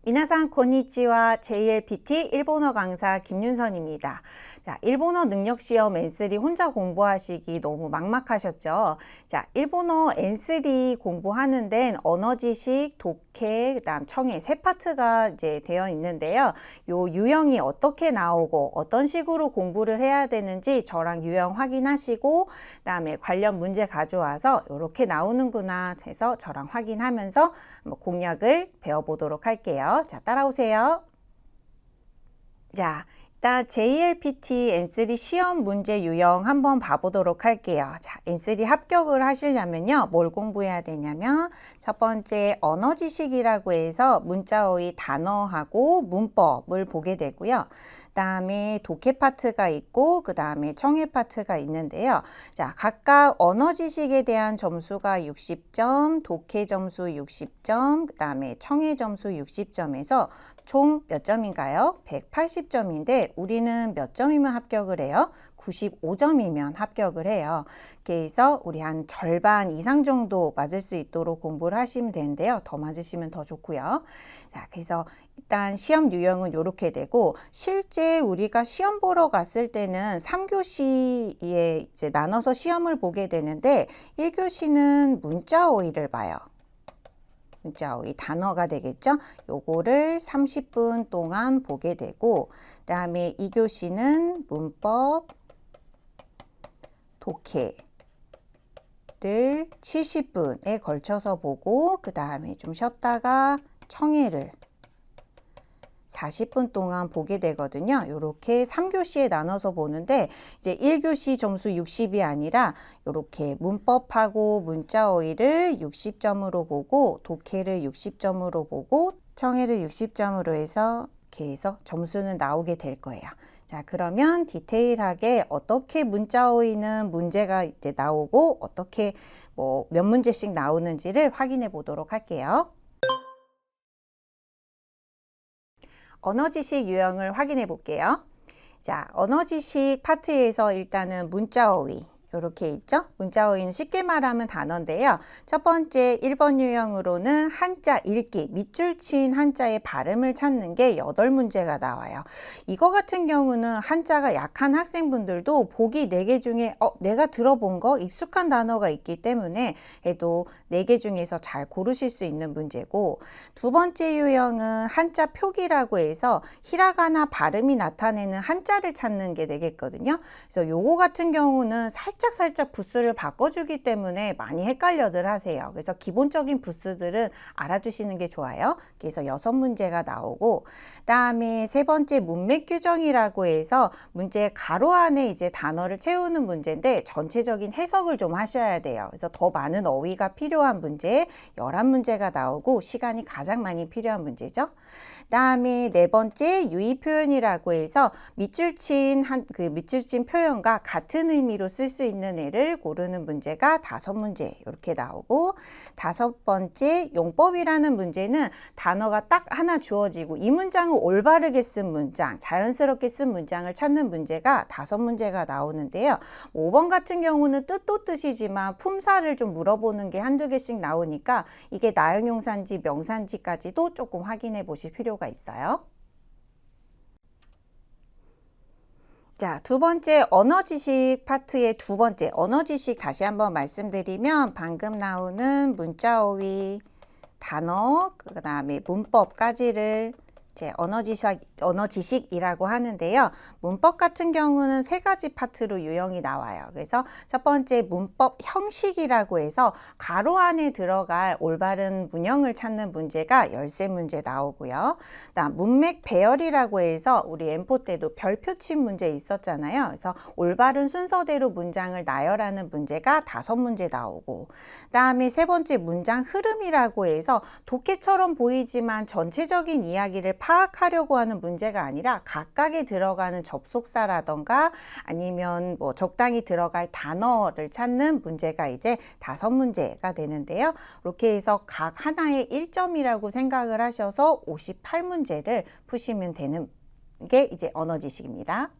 미나상 konnichiwa. JLPT 일본어 강사 김윤선입니다. 자, 일본어 능력시험 N3 혼자 공부하시기 너무 막막하셨죠? 자, 일본어 N3 공부하는 데는 언어지식, 독해, 그다음 청해 세 파트가 이제 되어 있는데요. 요 유형이 어떻게 나오고 어떤 식으로 공부를 해야 되는지 저랑 유형 확인하시고 그다음에 관련 문제 가져와서 이렇게 나오는구나 해서 저랑 확인하면서 한번 공략을 배워보도록 할게요. 자, 따라오세요. 자, 일단 JLPT N3 시험 문제 유형 한번 봐보도록 할게요. 자, N3 합격을 하시려면요, 뭘 공부해야 되냐면 첫 번째 언어 지식이라고 해서 문자어의 단어하고 문법을 보게 되고요. 그다음에 독해 파트가 있고 그 다음에 청해 파트가 있는데요. 자, 각각 언어 지식에 대한 점수가 60점, 독해 점수 60점, 그 다음에 청해 점수 60점에서 총 몇 점인가요? 180점인데 우리는 몇 점이면 합격을 해요? 95점이면 합격을 해요. 그래서 우리 한 절반 이상 정도 맞을 수 있도록 공부를 하시면 되는데요. 더 맞으시면 더 좋고요. 자, 그래서 일단 시험 유형은 이렇게 되고, 실제 우리가 시험 보러 갔을 때는 3교시에 이제 나눠서 시험을 보게 되는데 1교시는 문자어휘를 봐요. 문자어휘 단어가 되겠죠? 요거를 30분 동안 보게 되고, 그 다음에 2교시는 문법, 독해를 70분에 걸쳐서 보고, 그 다음에 좀 쉬었다가 청해를 40분 동안 보게 되거든요. 이렇게 3교시에 나눠서 보는데 이제 1교시 점수 60이 아니라 이렇게 문법하고 문자어휘를 60점으로 보고 독해를 60점으로 보고 청해를 60점으로 해서 이렇게 해서 점수는 나오게 될 거예요. 자, 그러면 디테일하게 어떻게 문자어휘는 문제가 이제 나오고 어떻게 몇 문제씩 나오는지를 확인해 보도록 할게요. 언어지식 유형을 확인해 볼게요. 자, 언어지식 파트에서 일단은 문자어휘 이렇게 있죠? 문자어휘는 쉽게 말하면 단어인데요. 첫 번째 1번 유형으로는 한자 읽기, 밑줄 친 한자의 발음을 찾는 게 8문제가 나와요. 이거 같은 경우는 한자가 약한 학생분들도 보기 4개 중에 내가 들어본 거 익숙한 단어가 있기 때문에 해도 4개 중에서 잘 고르실 수 있는 문제고, 두 번째 유형은 한자 표기라고 해서 히라가나 발음이 나타내는 한자를 찾는 게 되겠거든요. 그래서 요거 같은 경우는 살짝 부스를 바꿔주기 때문에 많이 헷갈려들 하세요. 그래서 기본적인 부스들은 알아두시는 게 좋아요. 그래서 6문제가 나오고, 그다음에 세 번째 문맥 규정이라고 해서 문제 가로 안에 이제 단어를 채우는 문제인데 전체적인 해석을 좀 하셔야 돼요. 그래서 더 많은 어휘가 필요한 문제 11문제가 나오고 시간이 가장 많이 필요한 문제죠. 그다음에 네 번째 유의 표현이라고 해서 밑줄 친 표현과 같은 의미로 쓸 수 있는 애를 고르는 문제가 5문제 이렇게 나오고, 5번째 용법이라는 문제는 단어가 딱 하나 주어지고 이 문장을 올바르게 쓴 문장, 자연스럽게 쓴 문장을 찾는 문제가 5문제가 나오는데요. 5번 같은 경우는 뜻도 뜻이지만 품사를 좀 물어보는 게 한두 개씩 나오니까 이게 나형용사인지 명사인지까지도 조금 확인해 보실 필요가 있어요. 자, 두 번째 언어지식 파트의 두 번째 언어지식 다시 한번 말씀드리면 방금 나오는 문자어휘, 단어, 그 다음에 문법까지를 이제 언어지식이라고 하는데요. 문법 같은 경우는 3가지 파트로 유형이 나와요. 그래서 첫 번째 문법 형식이라고 해서 가로 안에 들어갈 올바른 문형을 찾는 문제가 13문제 나오고요. 그다음 문맥 배열이라고 해서 우리 M4 때도 별표 친 문제 있었잖아요. 그래서 올바른 순서대로 문장을 나열하는 문제가 5문제 나오고, 그다음에 세 번째 문장 흐름이라고 해서 독해처럼 보이지만 전체적인 이야기를 파악하려고 하는 문제가 아니라 각각에 들어가는 접속사라던가 아니면 적당히 들어갈 단어를 찾는 문제가 이제 5문제가 되는데요. 이렇게 해서 각 하나에 1점이라고 생각을 하셔서 58문제를 푸시면 되는 게 이제 언어지식입니다.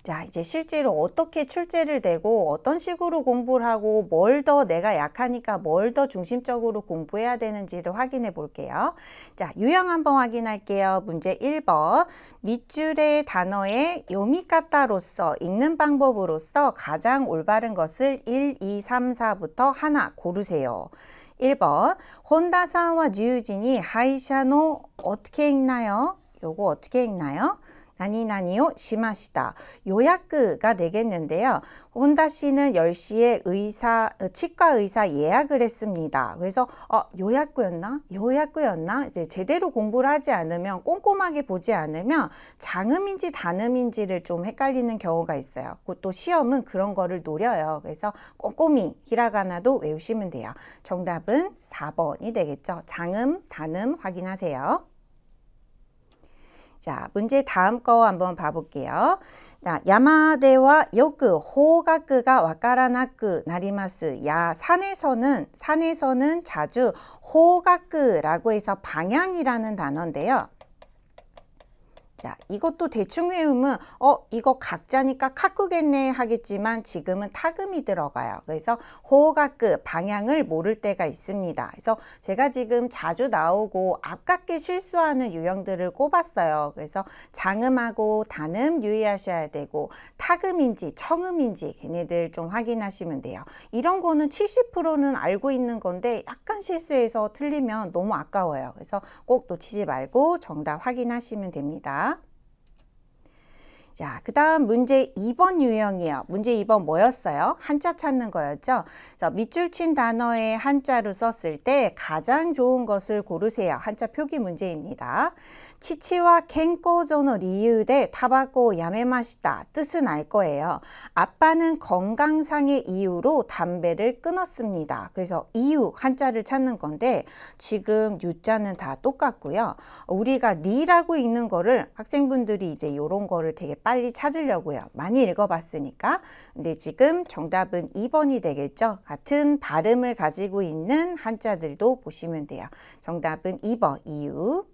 자, 이제 실제로 어떻게 출제를 되고 어떤 식으로 공부를 하고 뭘 더 내가 약하니까 뭘 더 중심적으로 공부해야 되는지를 확인해 볼게요. 자, 유형 한번 확인할게요. 문제 1번. 밑줄의 단어의 요미카타로서 읽는 방법으로서 가장 올바른 것을 1, 2, 3, 4부터 하나 고르세요. 1번. 혼다사와 지유진이 하이샤노 어떻게 읽나요? 요거 어떻게 읽나요? 나니나니요 시마시다. 요약가 되겠는데요. 혼다 씨는 10시에 치과 의사 예약을 했습니다. 그래서 요약구였나? 이제 제대로 공부를 하지 않으면 꼼꼼하게 보지 않으면 장음인지 단음인지를 좀 헷갈리는 경우가 있어요. 또 시험은 그런 거를 노려요. 그래서 꼼꼼히 히라가나도 외우시면 돼요. 정답은 4번이 되겠죠. 장음, 단음 확인하세요. 자, 문제 다음 거 한번 봐볼게요. 자, 야마데와 요크 호가크가 와카라나쿠 나리마스. 야, 산에서는 자주 호가크라고 해서 방향이라는 단어인데요. 자, 이것도 대충 외우면 이거 각자니까 카쿠겠네 하겠지만 지금은 타금이 들어가요. 그래서 호가크 방향을 모를 때가 있습니다. 그래서 제가 지금 자주 나오고 아깝게 실수하는 유형들을 꼽았어요. 그래서 장음하고 단음 유의하셔야 되고 타금인지 청음인지 걔네들 좀 확인하시면 돼요. 이런 거는 70%는 알고 있는 건데 약간 실수해서 틀리면 너무 아까워요. 그래서 꼭 놓치지 말고 정답 확인하시면 됩니다. 자, 그 다음 문제 2번 유형이에요. 문제 2번 뭐였어요? 한자 찾는 거였죠? 밑줄 친 단어에 한자로 썼을 때 가장 좋은 것을 고르세요. 한자 표기 문제입니다. 치치와 켄코조의 이유대 타바코 야메마시다. 뜻은 알 거예요. 아빠는 건강상의 이유로 담배를 끊었습니다. 그래서 이유 한자를 찾는 건데 지금 유자는 다 똑같고요. 우리가 리라고 읽는 거를 학생분들이 이제 이런 거를 되게 빨리 찾으려고요. 많이 읽어봤으니까. 근데 지금 정답은 2번이 되겠죠. 같은 발음을 가지고 있는 한자들도 보시면 돼요. 정답은 2번 이유.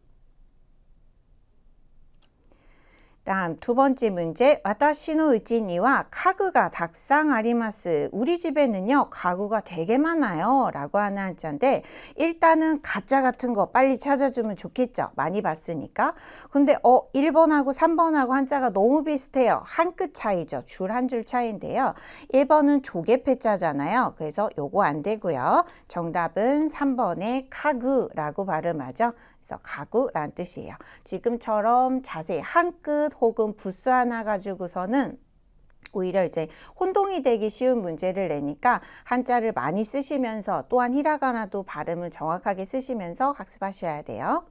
다음 두 번째 문제. 와타시노 우치니와 가구가 닥상 아리마스. 우리 집에는요 가구가 되게 많아요 라고 하는 한자인데 일단은 가짜 같은 거 빨리 찾아주면 좋겠죠. 많이 봤으니까. 근데 1번하고 3번하고 한자가 너무 비슷해요. 한 끗 차이죠. 줄 한 줄 차이인데요. 1번은 조개패자잖아요. 그래서 요거 안 되고요. 정답은 3번의 가구라고 발음하죠. 그래서 가구란 뜻이에요. 지금처럼 자세히 한 끗 혹은 부스 하나 가지고서는 오히려 이제 혼동이 되기 쉬운 문제를 내니까 한자를 많이 쓰시면서 또한 히라가나도 발음을 정확하게 쓰시면서 학습하셔야 돼요.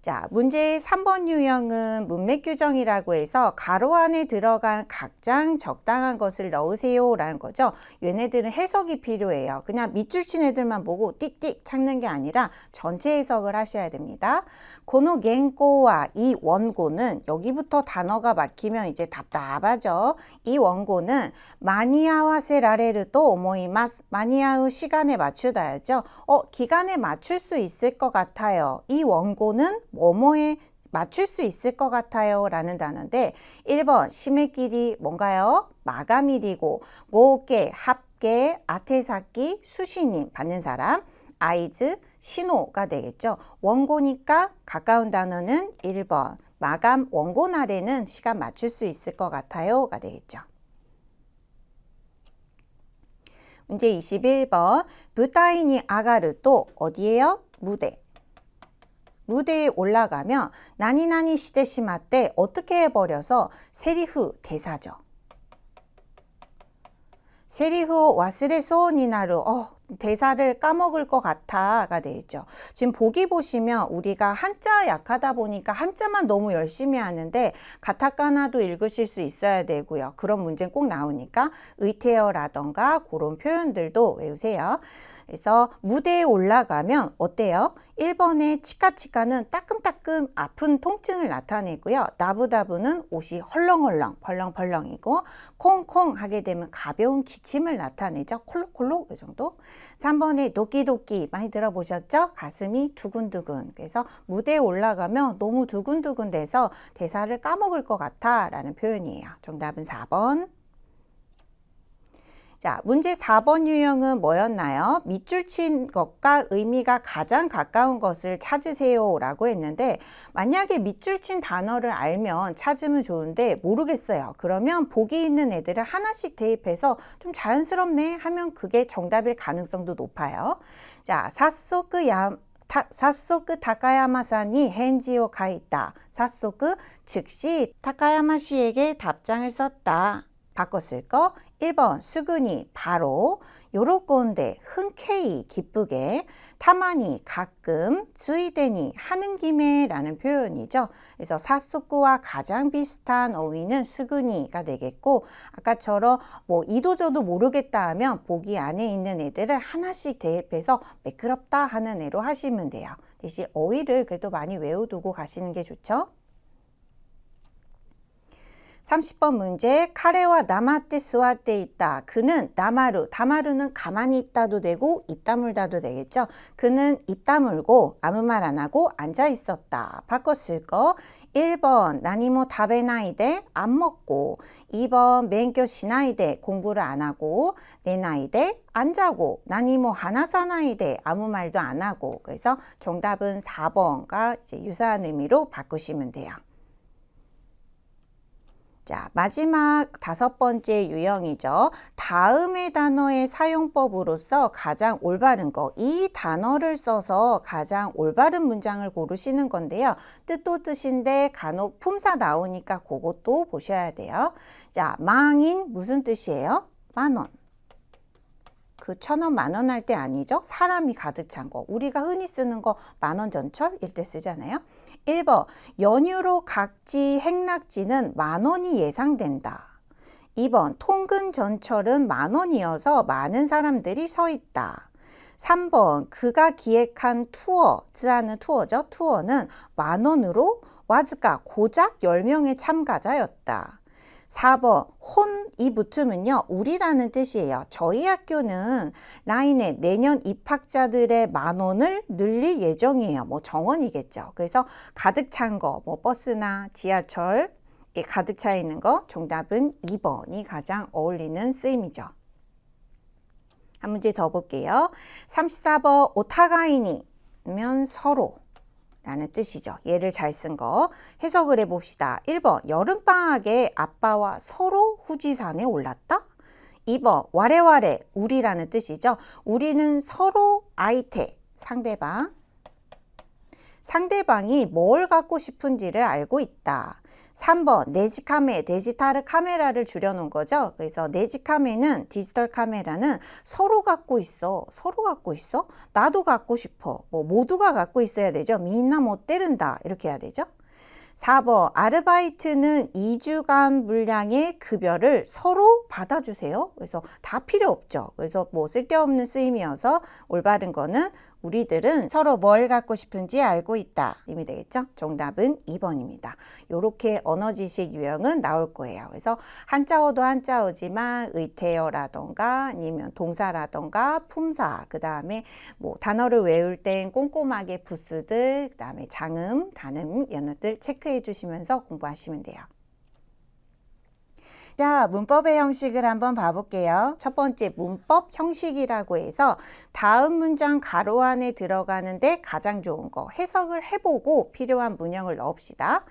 자, 문제 3번 유형은 문맥 규정이라고 해서 가로 안에 들어간 각장 적당한 것을 넣으세요 라는 거죠. 얘네들은 해석이 필요해요. 그냥 밑줄 친 애들만 보고 띡띡 찾는 게 아니라 전체 해석을 하셔야 됩니다. 고노 겐코와 이 원고는 여기부터 단어가 막히면 이제 답답하죠. 이 원고는 마니아와세라레르 또 오모이마스. 마니아우 시간에 맞추다였죠. 기간에 맞출 수 있을 것 같아요. 이 원고는 뭐뭐에 맞출 수 있을 것 같아요 라는 단어인데 1번締め切り뭔가요? 마감일이고 고게, 합계, 아테사키, 수신님 받는 사람 아이즈, 신호가 되겠죠. 원고니까 가까운 단어는 1번 마감 원고 날에는 시간 맞출 수 있을 것 같아요가 되겠죠. 문제 21번 부타이니 아가르 또 어디예요? 무대에 올라가면 나니나니 시대시마 때 어떻게 해버려서 세리프 대사죠. 세리프 와스레소 니나루 대사를 까먹을 것 같아가 되죠. 지금 보기 보시면 우리가 한자 약하다 보니까 한자만 너무 열심히 하는데 가타카나도 읽으실 수 있어야 되고요. 그런 문제는 꼭 나오니까 의태어라던가 그런 표현들도 외우세요. 그래서 무대에 올라가면 어때요? 1번의 치카치카는 따끔따끔 아픈 통증을 나타내고요. 나부다부는 옷이 헐렁헐렁 벌렁벌렁이고 콩콩 하게 되면 가벼운 기침을 나타내죠. 콜록콜록 이 정도. 3번에 도끼도끼 많이 들어보셨죠? 가슴이 두근두근. 그래서 무대에 올라가면 너무 두근두근 돼서 대사를 까먹을 것 같아 라는 표현이에요. 정답은 4번. 자, 문제 4번 유형은 뭐였나요? 밑줄 친 것과 의미가 가장 가까운 것을 찾으세요 라고 했는데, 만약에 밑줄 친 단어를 알면 찾으면 좋은데 모르겠어요. 그러면 보기 있는 애들을 하나씩 대입해서 좀 자연스럽네 하면 그게 정답일 가능성도 높아요. 자, 삿소크 타카야마さんに 返事を書いた. 삿소크 즉시 타카야마 씨에게 답장을 썼다. 바꿨을 거 1번 수근이 바로, 요로꼰데 흔쾌히 기쁘게, 타마니 가끔, 주이데니 하는 김에 라는 표현이죠. 그래서 사소쿠와 가장 비슷한 어휘는 수근이가 되겠고, 아까처럼 뭐 이도저도 모르겠다 하면 보기 안에 있는 애들을 하나씩 대입해서 매끄럽다 하는 애로 하시면 돼요. 대신 어휘를 그래도 많이 외워두고 가시는 게 좋죠. 30번 문제, 카레와 나마테 스와테 있다. 그는 나마루, 다마루는 가만히 있다도 되고 입 다물다도 되겠죠. 그는 입 다물고 아무 말 안 하고 앉아 있었다. 바꿨을 거 1번 나니모 타베나이데 안 먹고, 2번 멘교 시나이데 공부를 안 하고, 네나이데 안 자고, 나니모 하나사나이데 아무 말도 안 하고. 그래서 정답은 4번과 이제 유사한 의미로 바꾸시면 돼요. 자, 마지막 5번째 유형이죠. 다음의 단어의 사용법으로서 가장 올바른 거, 이 단어를 써서 가장 올바른 문장을 고르시는 건데요. 뜻도 뜻인데 간혹 품사 나오니까 그것도 보셔야 돼요. 자, 망인 무슨 뜻이에요? 만원. 그 1,000원, 만원 할 때 아니죠? 사람이 가득 찬 거. 우리가 흔히 쓰는 거 만원 전철 일 때 쓰잖아요. 1번 연휴로 각지 행락지는 만원이 예상된다. 2번 통근 전철은 만원이어서 많은 사람들이 서 있다. 3번 그가 기획한 투어, 즈하는 투어죠. 투어는 만원으로 와즈가 고작 10명의 참가자였다. 4번 혼이 붙으면요 우리라는 뜻이에요. 저희 학교는 라인에 내년 입학자들의 만원을 늘릴 예정이에요. 뭐 정원이겠죠. 그래서 가득 찬 거, 뭐 버스나 지하철 가득 차 있는 거, 정답은 2번이 가장 어울리는 쓰임이죠. 한 문제 더 볼게요. 34번 오타가이니면 서로 라는 뜻이죠. 얘를 잘 쓴 거 해석을 해봅시다. 1번 여름방학에 아빠와 서로 후지산에 올랐다. 2번 와레와레 우리라는 뜻이죠. 우리는 서로 아이테 상대방이 뭘 갖고 싶은지를 알고 있다. 3번 네지카메, 데지타르 카메라를 줄여놓은 거죠. 그래서 네지카메는 디지털 카메라는 서로 갖고 있어. 서로 갖고 있어? 나도 갖고 싶어. 뭐 모두가 갖고 있어야 되죠. 미인나 못 때른다. 이렇게 해야 되죠. 4번 아르바이트는 2주간 분량의 급여를 서로 받아주세요. 그래서 다 필요 없죠. 그래서 뭐 쓸데없는 쓰임이어서 올바른 거는 우리들은 서로 뭘 갖고 싶은지 알고 있다. 이미 되겠죠? 정답은 2번입니다. 이렇게 언어 지식 유형은 나올 거예요. 그래서 한자어도 한자어지만 의태어라던가 아니면 동사라던가 품사, 그 다음에 뭐 단어를 외울 땐 꼼꼼하게 부스들, 그 다음에 장음, 단음 이런 것들 체크해 주시면서 공부하시면 돼요. 자, 문법의 형식을 한번 봐볼게요. 첫 번째 문법 형식이라고 해서 다음 문장 가로 안에 들어가는데 가장 좋은 거 해석을 해보고 필요한 문형을 넣읍시다.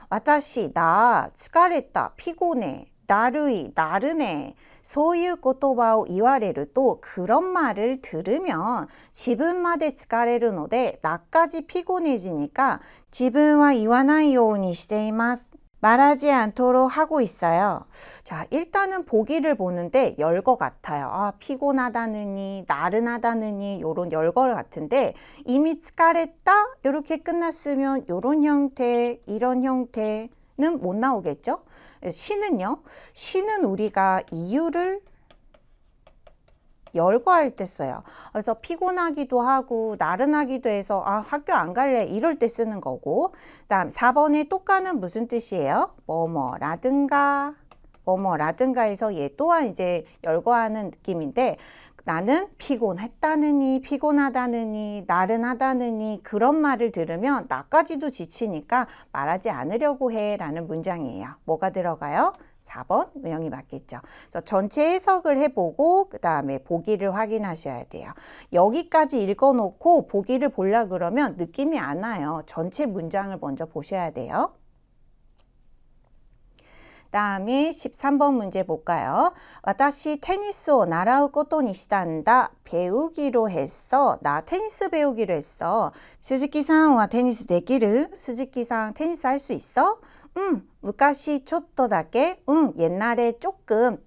와타시, 나, 츠카레타, 피곤해, 나루이, 나르네, 소유 고토바오 이와레르, 또 그런 말을 들으면 지분마데 츠카레르 노데 나까지 피곤해지니까 지분와 이와나이 요우니 시테이마스, 말하지 않도록 하고 있어요. 자, 일단은 보기를 보는데 열거 같아요. 아, 피곤하다느니, 나른하다느니 요런 열거 같은데 이미 스카레타 이렇게 끝났으면 요런 형태, 이런 형태는 못 나오겠죠? 시는요? 시는 우리가 이유를 열거할 때 써요. 그래서 피곤하기도 하고 나른하기도 해서 아 학교 안 갈래 이럴 때 쓰는 거고, 다음 4번에 똑가는 무슨 뜻이에요? 뭐뭐라든가 해서 얘 또한 이제 열거하는 느낌인데 나는 피곤했다느니, 피곤하다느니, 나른하다느니 그런 말을 들으면 나까지도 지치니까 말하지 않으려고 해 라는 문장이에요. 뭐가 들어가요? 4번 문형이 맞겠죠. 그래서 전체 해석을 해보고 그 다음에 보기를 확인하셔야 돼요. 여기까지 읽어놓고 보기를 보려 그러면 느낌이 안 와요. 전체 문장을 먼저 보셔야 돼요. 다음에 13번 문제 볼까요? 私 테니스를 習うことにしたんだ. 배우기로 했어. 나 테니스 배우기로 했어. 스즈키さんは 테니스 できる? 스즈키さん 테니스 할 수 있어? 응, 昔ちょっとだけ. 응, 옛날에 조금,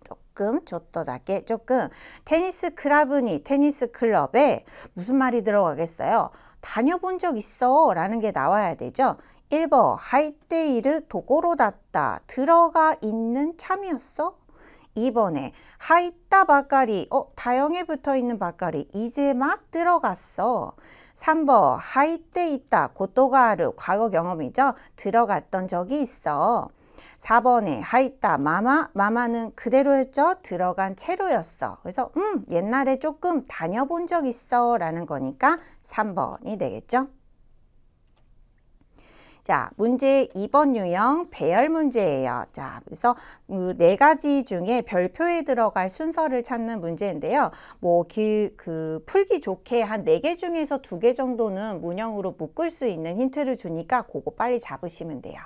ちょっとだけ, 조금. 테니스 클럽이 테니스 클럽에 무슨 말이 들어가겠어요? 다녀본 적 있어 라는 게 나와야 되죠. 1번, 入っているところだった. 들어가 있는 참이었어? 2번에 入ったばかり. 다형에 붙어 있는ばかり. 이제 막 들어갔어. 3번, 入っていたことがある. 과거 경험이죠. 들어갔던 적이 있어. 4번에 入った마마. 마마는 그대로였죠. 들어간 채로였어. 그래서 옛날에 조금 다녀본 적 있어 라는 거니까 3번이 되겠죠. 자, 문제 2번 유형 배열 문제예요. 자, 그래서 네 가지 중에 별표에 들어갈 순서를 찾는 문제인데요. 뭐 풀기 좋게 한 4개 중에서 2개 정도는 문형으로 묶을 수 있는 힌트를 주니까 그거 빨리 잡으시면 돼요.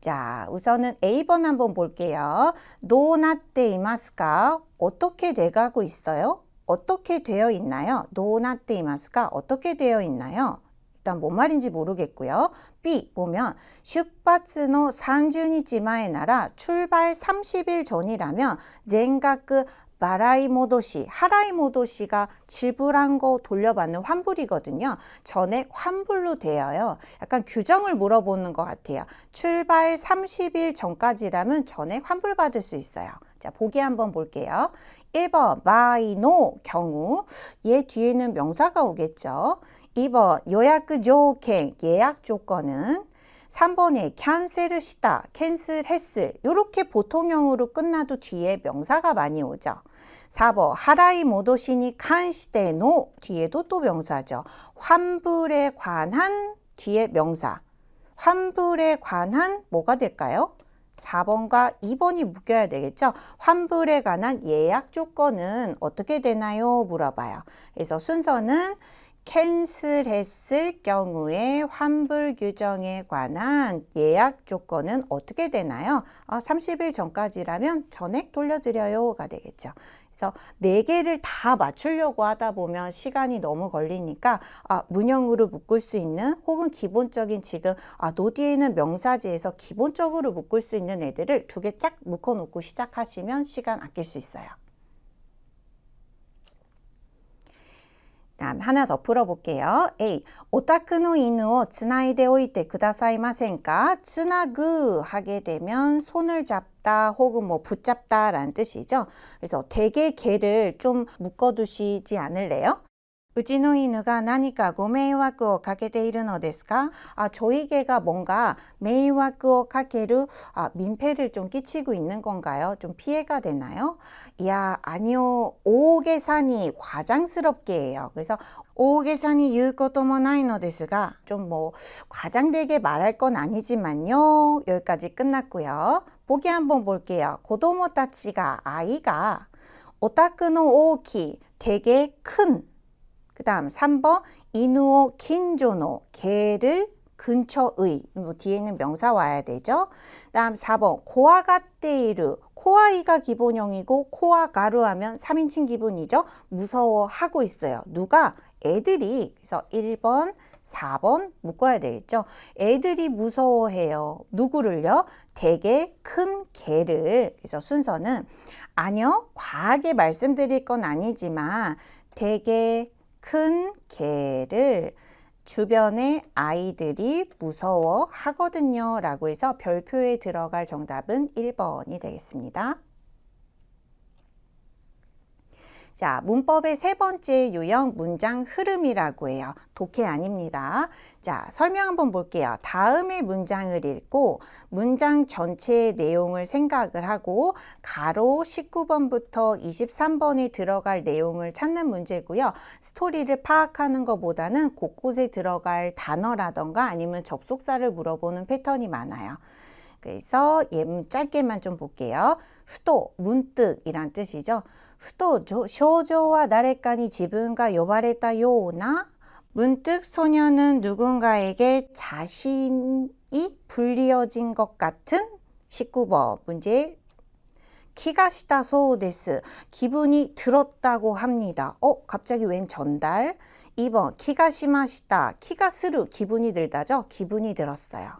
자, 우선은 A번 한번 볼게요. どうなっていますか? 어떻게 돼가고 있어요? 어떻게 되어 있나요? どうなっていますか? 어떻게 되어 있나요? 일단 뭔 말인지 모르겠고요. B 보면 出発の30日前なら 출발 30일 전이라면 全額 바라이모도시, 하라이모도시가 지불한 거 돌려받는 환불이거든요. 전액 환불로 되어요. 약간 규정을 물어보는 것 같아요. 출발 30일 전까지라면 전액 환불받을 수 있어요. 자, 보기 한번 볼게요. 1번 마이노 경우 얘 뒤에는 명사가 오겠죠. 2번 요약 조건 예약 조건은 3번에 캔슬을 시다 캔슬했을 이렇게 보통형으로 끝나도 뒤에 명사가 많이 오죠. 4번 하라이 모도시니 칸시대노 뒤에도 또 명사죠. 환불에 관한 뒤에 명사. 환불에 관한 뭐가 될까요? 4번과 2번이 묶여야 되겠죠. 환불에 관한 예약 조건은 어떻게 되나요? 물어봐요. 그래서 순서는 캔슬했을 경우에 환불 규정에 관한 예약 조건은 어떻게 되나요? 30일 전까지라면 전액 돌려드려요가 되겠죠. 그래서 4개를 다 맞추려고 하다 보면 시간이 너무 걸리니까 문형으로 묶을 수 있는 혹은 기본적인 지금 노 뒤에는 명사지에서 기본적으로 묶을 수 있는 애들을 2개 쫙 묶어놓고 시작하시면 시간 아낄 수 있어요. 다음 하나 더 풀어볼게요. A. お宅の犬をつないでおいてくださいませんか? つなぐ하게 되면 손을 잡다 혹은 뭐 붙잡다 라는 뜻이죠. 그래서 대개 개를 좀 묶어두시지 않을래요? うちの犬が何かご迷惑をかけているのですか? 저희 개가 뭔가 迷惑をかける 민폐를 좀 끼치고 있는 건가요? 좀 피해가 되나요? 이야, 아니요. 오게사니 과장스럽게 해요. 그래서 오게사니言うこともないのですが좀 뭐 과장되게 말할 건 아니지만요. 여기까지 끝났고요. 보기 한번 볼게요. 子供たちが 아이가 お宅の大き 되게 큰 그 다음 3번 이누오 긴조노 개를 근처의 뒤에는 명사 와야 되죠. 다음 4번 코아가테이르 코아이가 기본형이고 코아가루 하면 3인칭 기분이죠. 무서워하고 있어요. 누가? 애들이. 그래서 1번 4번 묶어야 되겠죠. 애들이 무서워해요. 누구를요? 되게 큰 개를. 그래서 순서는 아니요. 과하게 말씀드릴 건 아니지만 되게 큰 개를 주변의 아이들이 무서워 하거든요 라고 해서 별표에 들어갈 정답은 1번이 되겠습니다. 자, 문법의 세 번째 유형 문장 흐름이라고 해요. 독해 아닙니다. 자, 설명 한번 볼게요. 다음의 문장을 읽고 문장 전체의 내용을 생각을 하고 가로 19번부터 23번에 들어갈 내용을 찾는 문제고요. 스토리를 파악하는 것보다는 곳곳에 들어갈 단어라던가 아니면 접속사를 물어보는 패턴이 많아요. 그래서 짧게만 좀 볼게요. 후도, 문득이란 뜻이죠. 후도 쇼조와 나레까니 지분가 요바레타 요나 문득 소녀는 누군가에게 자신이 불리어진 것 같은 19번 문제 키가시다 소데스 기분이 들었다고 합니다. 갑자기 웬 전달? 2번 키가시마시다 키가 스루 기분이 들다죠? 기분이 들었어요.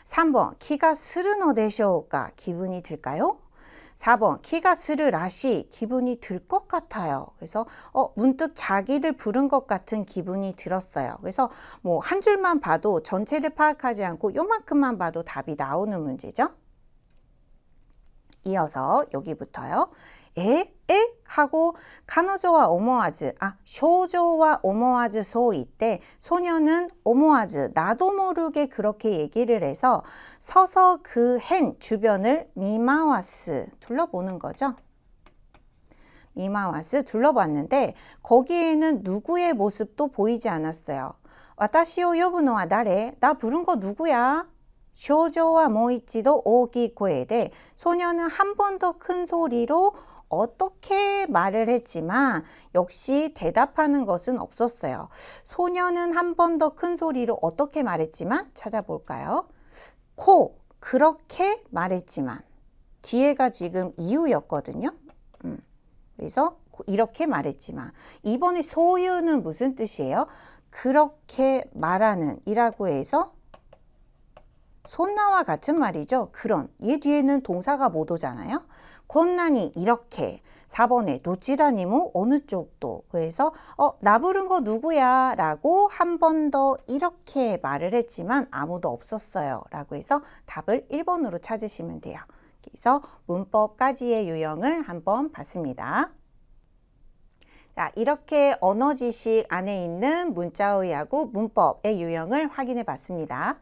3번 키가 스르노 데쇼우까 기분이 들까요? 4번 키가 스르라시 기분이 들 것 같아요. 그래서 문득 자기를 부른 것 같은 기분이 들었어요. 그래서 뭐 한 줄만 봐도 전체를 파악하지 않고 요만큼만 봐도 답이 나오는 문제죠. 이어서 여기부터요. 에 하고 카노조와 오모아즈 쇼조와 오모아즈 소이 때 소녀는 오모아즈 나도 모르게 그렇게 얘기를 해서 서서 그 hen 주변을 미마와스 둘러보는 거죠. 미마와스 둘러봤는데 거기에는 누구의 모습도 보이지 않았어요. 와타시오 요부노와 나레 나 부른 거 누구야? 쇼조와 모이치도 오기 고에데 소녀는 한 번 더 큰 소리로 어떻게 말을 했지만 역시 대답하는 것은 없었어요. 소녀는 한 번 더 큰 소리로 어떻게 말했지만 찾아볼까요? 그렇게 말했지만 뒤에가 지금 이유였거든요. 그래서 이렇게 말했지만 이번에 소유는 무슨 뜻이에요? 그렇게 말하는 이라고 해서 손나와 같은 말이죠. 그런 얘 뒤에는 동사가 못 오잖아요. 곤난이 이렇게 4번에 도찌라니모 어느 쪽도 그래서 나 부른 거 누구야 라고 한 번 더 이렇게 말을 했지만 아무도 없었어요 라고 해서 답을 1번으로 찾으시면 돼요. 그래서 문법까지의 유형을 한번 봤습니다. 자, 이렇게 언어 지식 안에 있는 문자의하고 문법의 유형을 확인해 봤습니다.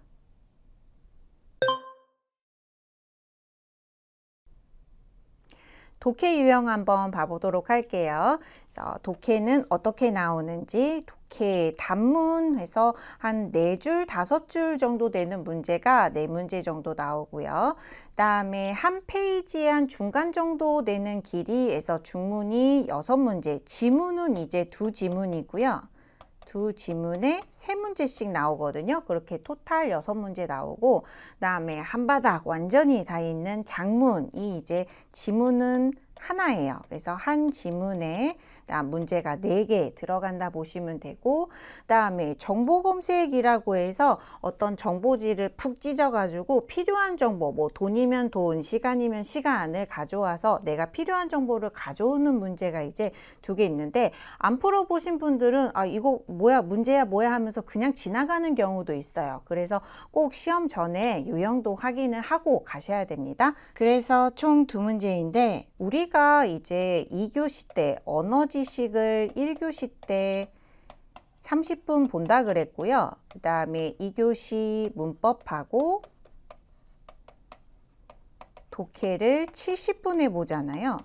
독해 유형 한번 봐보도록 할게요. 그래서 독해는 어떻게 나오는지 독해 단문 해서 한 4줄, 5줄 정도 되는 문제가 4문제 정도 나오고요. 그다음에 한 페이지에 한 중간 정도 되는 길이에서 중문이 6문제, 지문은 이제 2지문이고요. 2지문에 3문제씩 나오거든요. 그렇게 토탈 6문제 나오고 그다음에 한 바닥 완전히 다 있는 장문이 이제 지문은 하나예요. 그래서 한 지문에 문제가 4개 들어간다 보시면 되고 그다음에 정보 검색이라고 해서 어떤 정보지를 푹 찢어가지고 필요한 정보 뭐 돈이면 돈, 시간이면 시간을 가져와서 내가 필요한 정보를 가져오는 문제가 이제 2개 있는데 안 풀어보신 분들은 이거 뭐야 문제야 뭐야 하면서 그냥 지나가는 경우도 있어요. 그래서 꼭 시험 전에 유형도 확인을 하고 가셔야 됩니다. 그래서 총 2문제인데 우리가 이제 2교시 때 언어 지식을 1교시 때 30분 본다 그랬고요. 그 다음에 2교시 문법하고 독해를 70분에 보잖아요.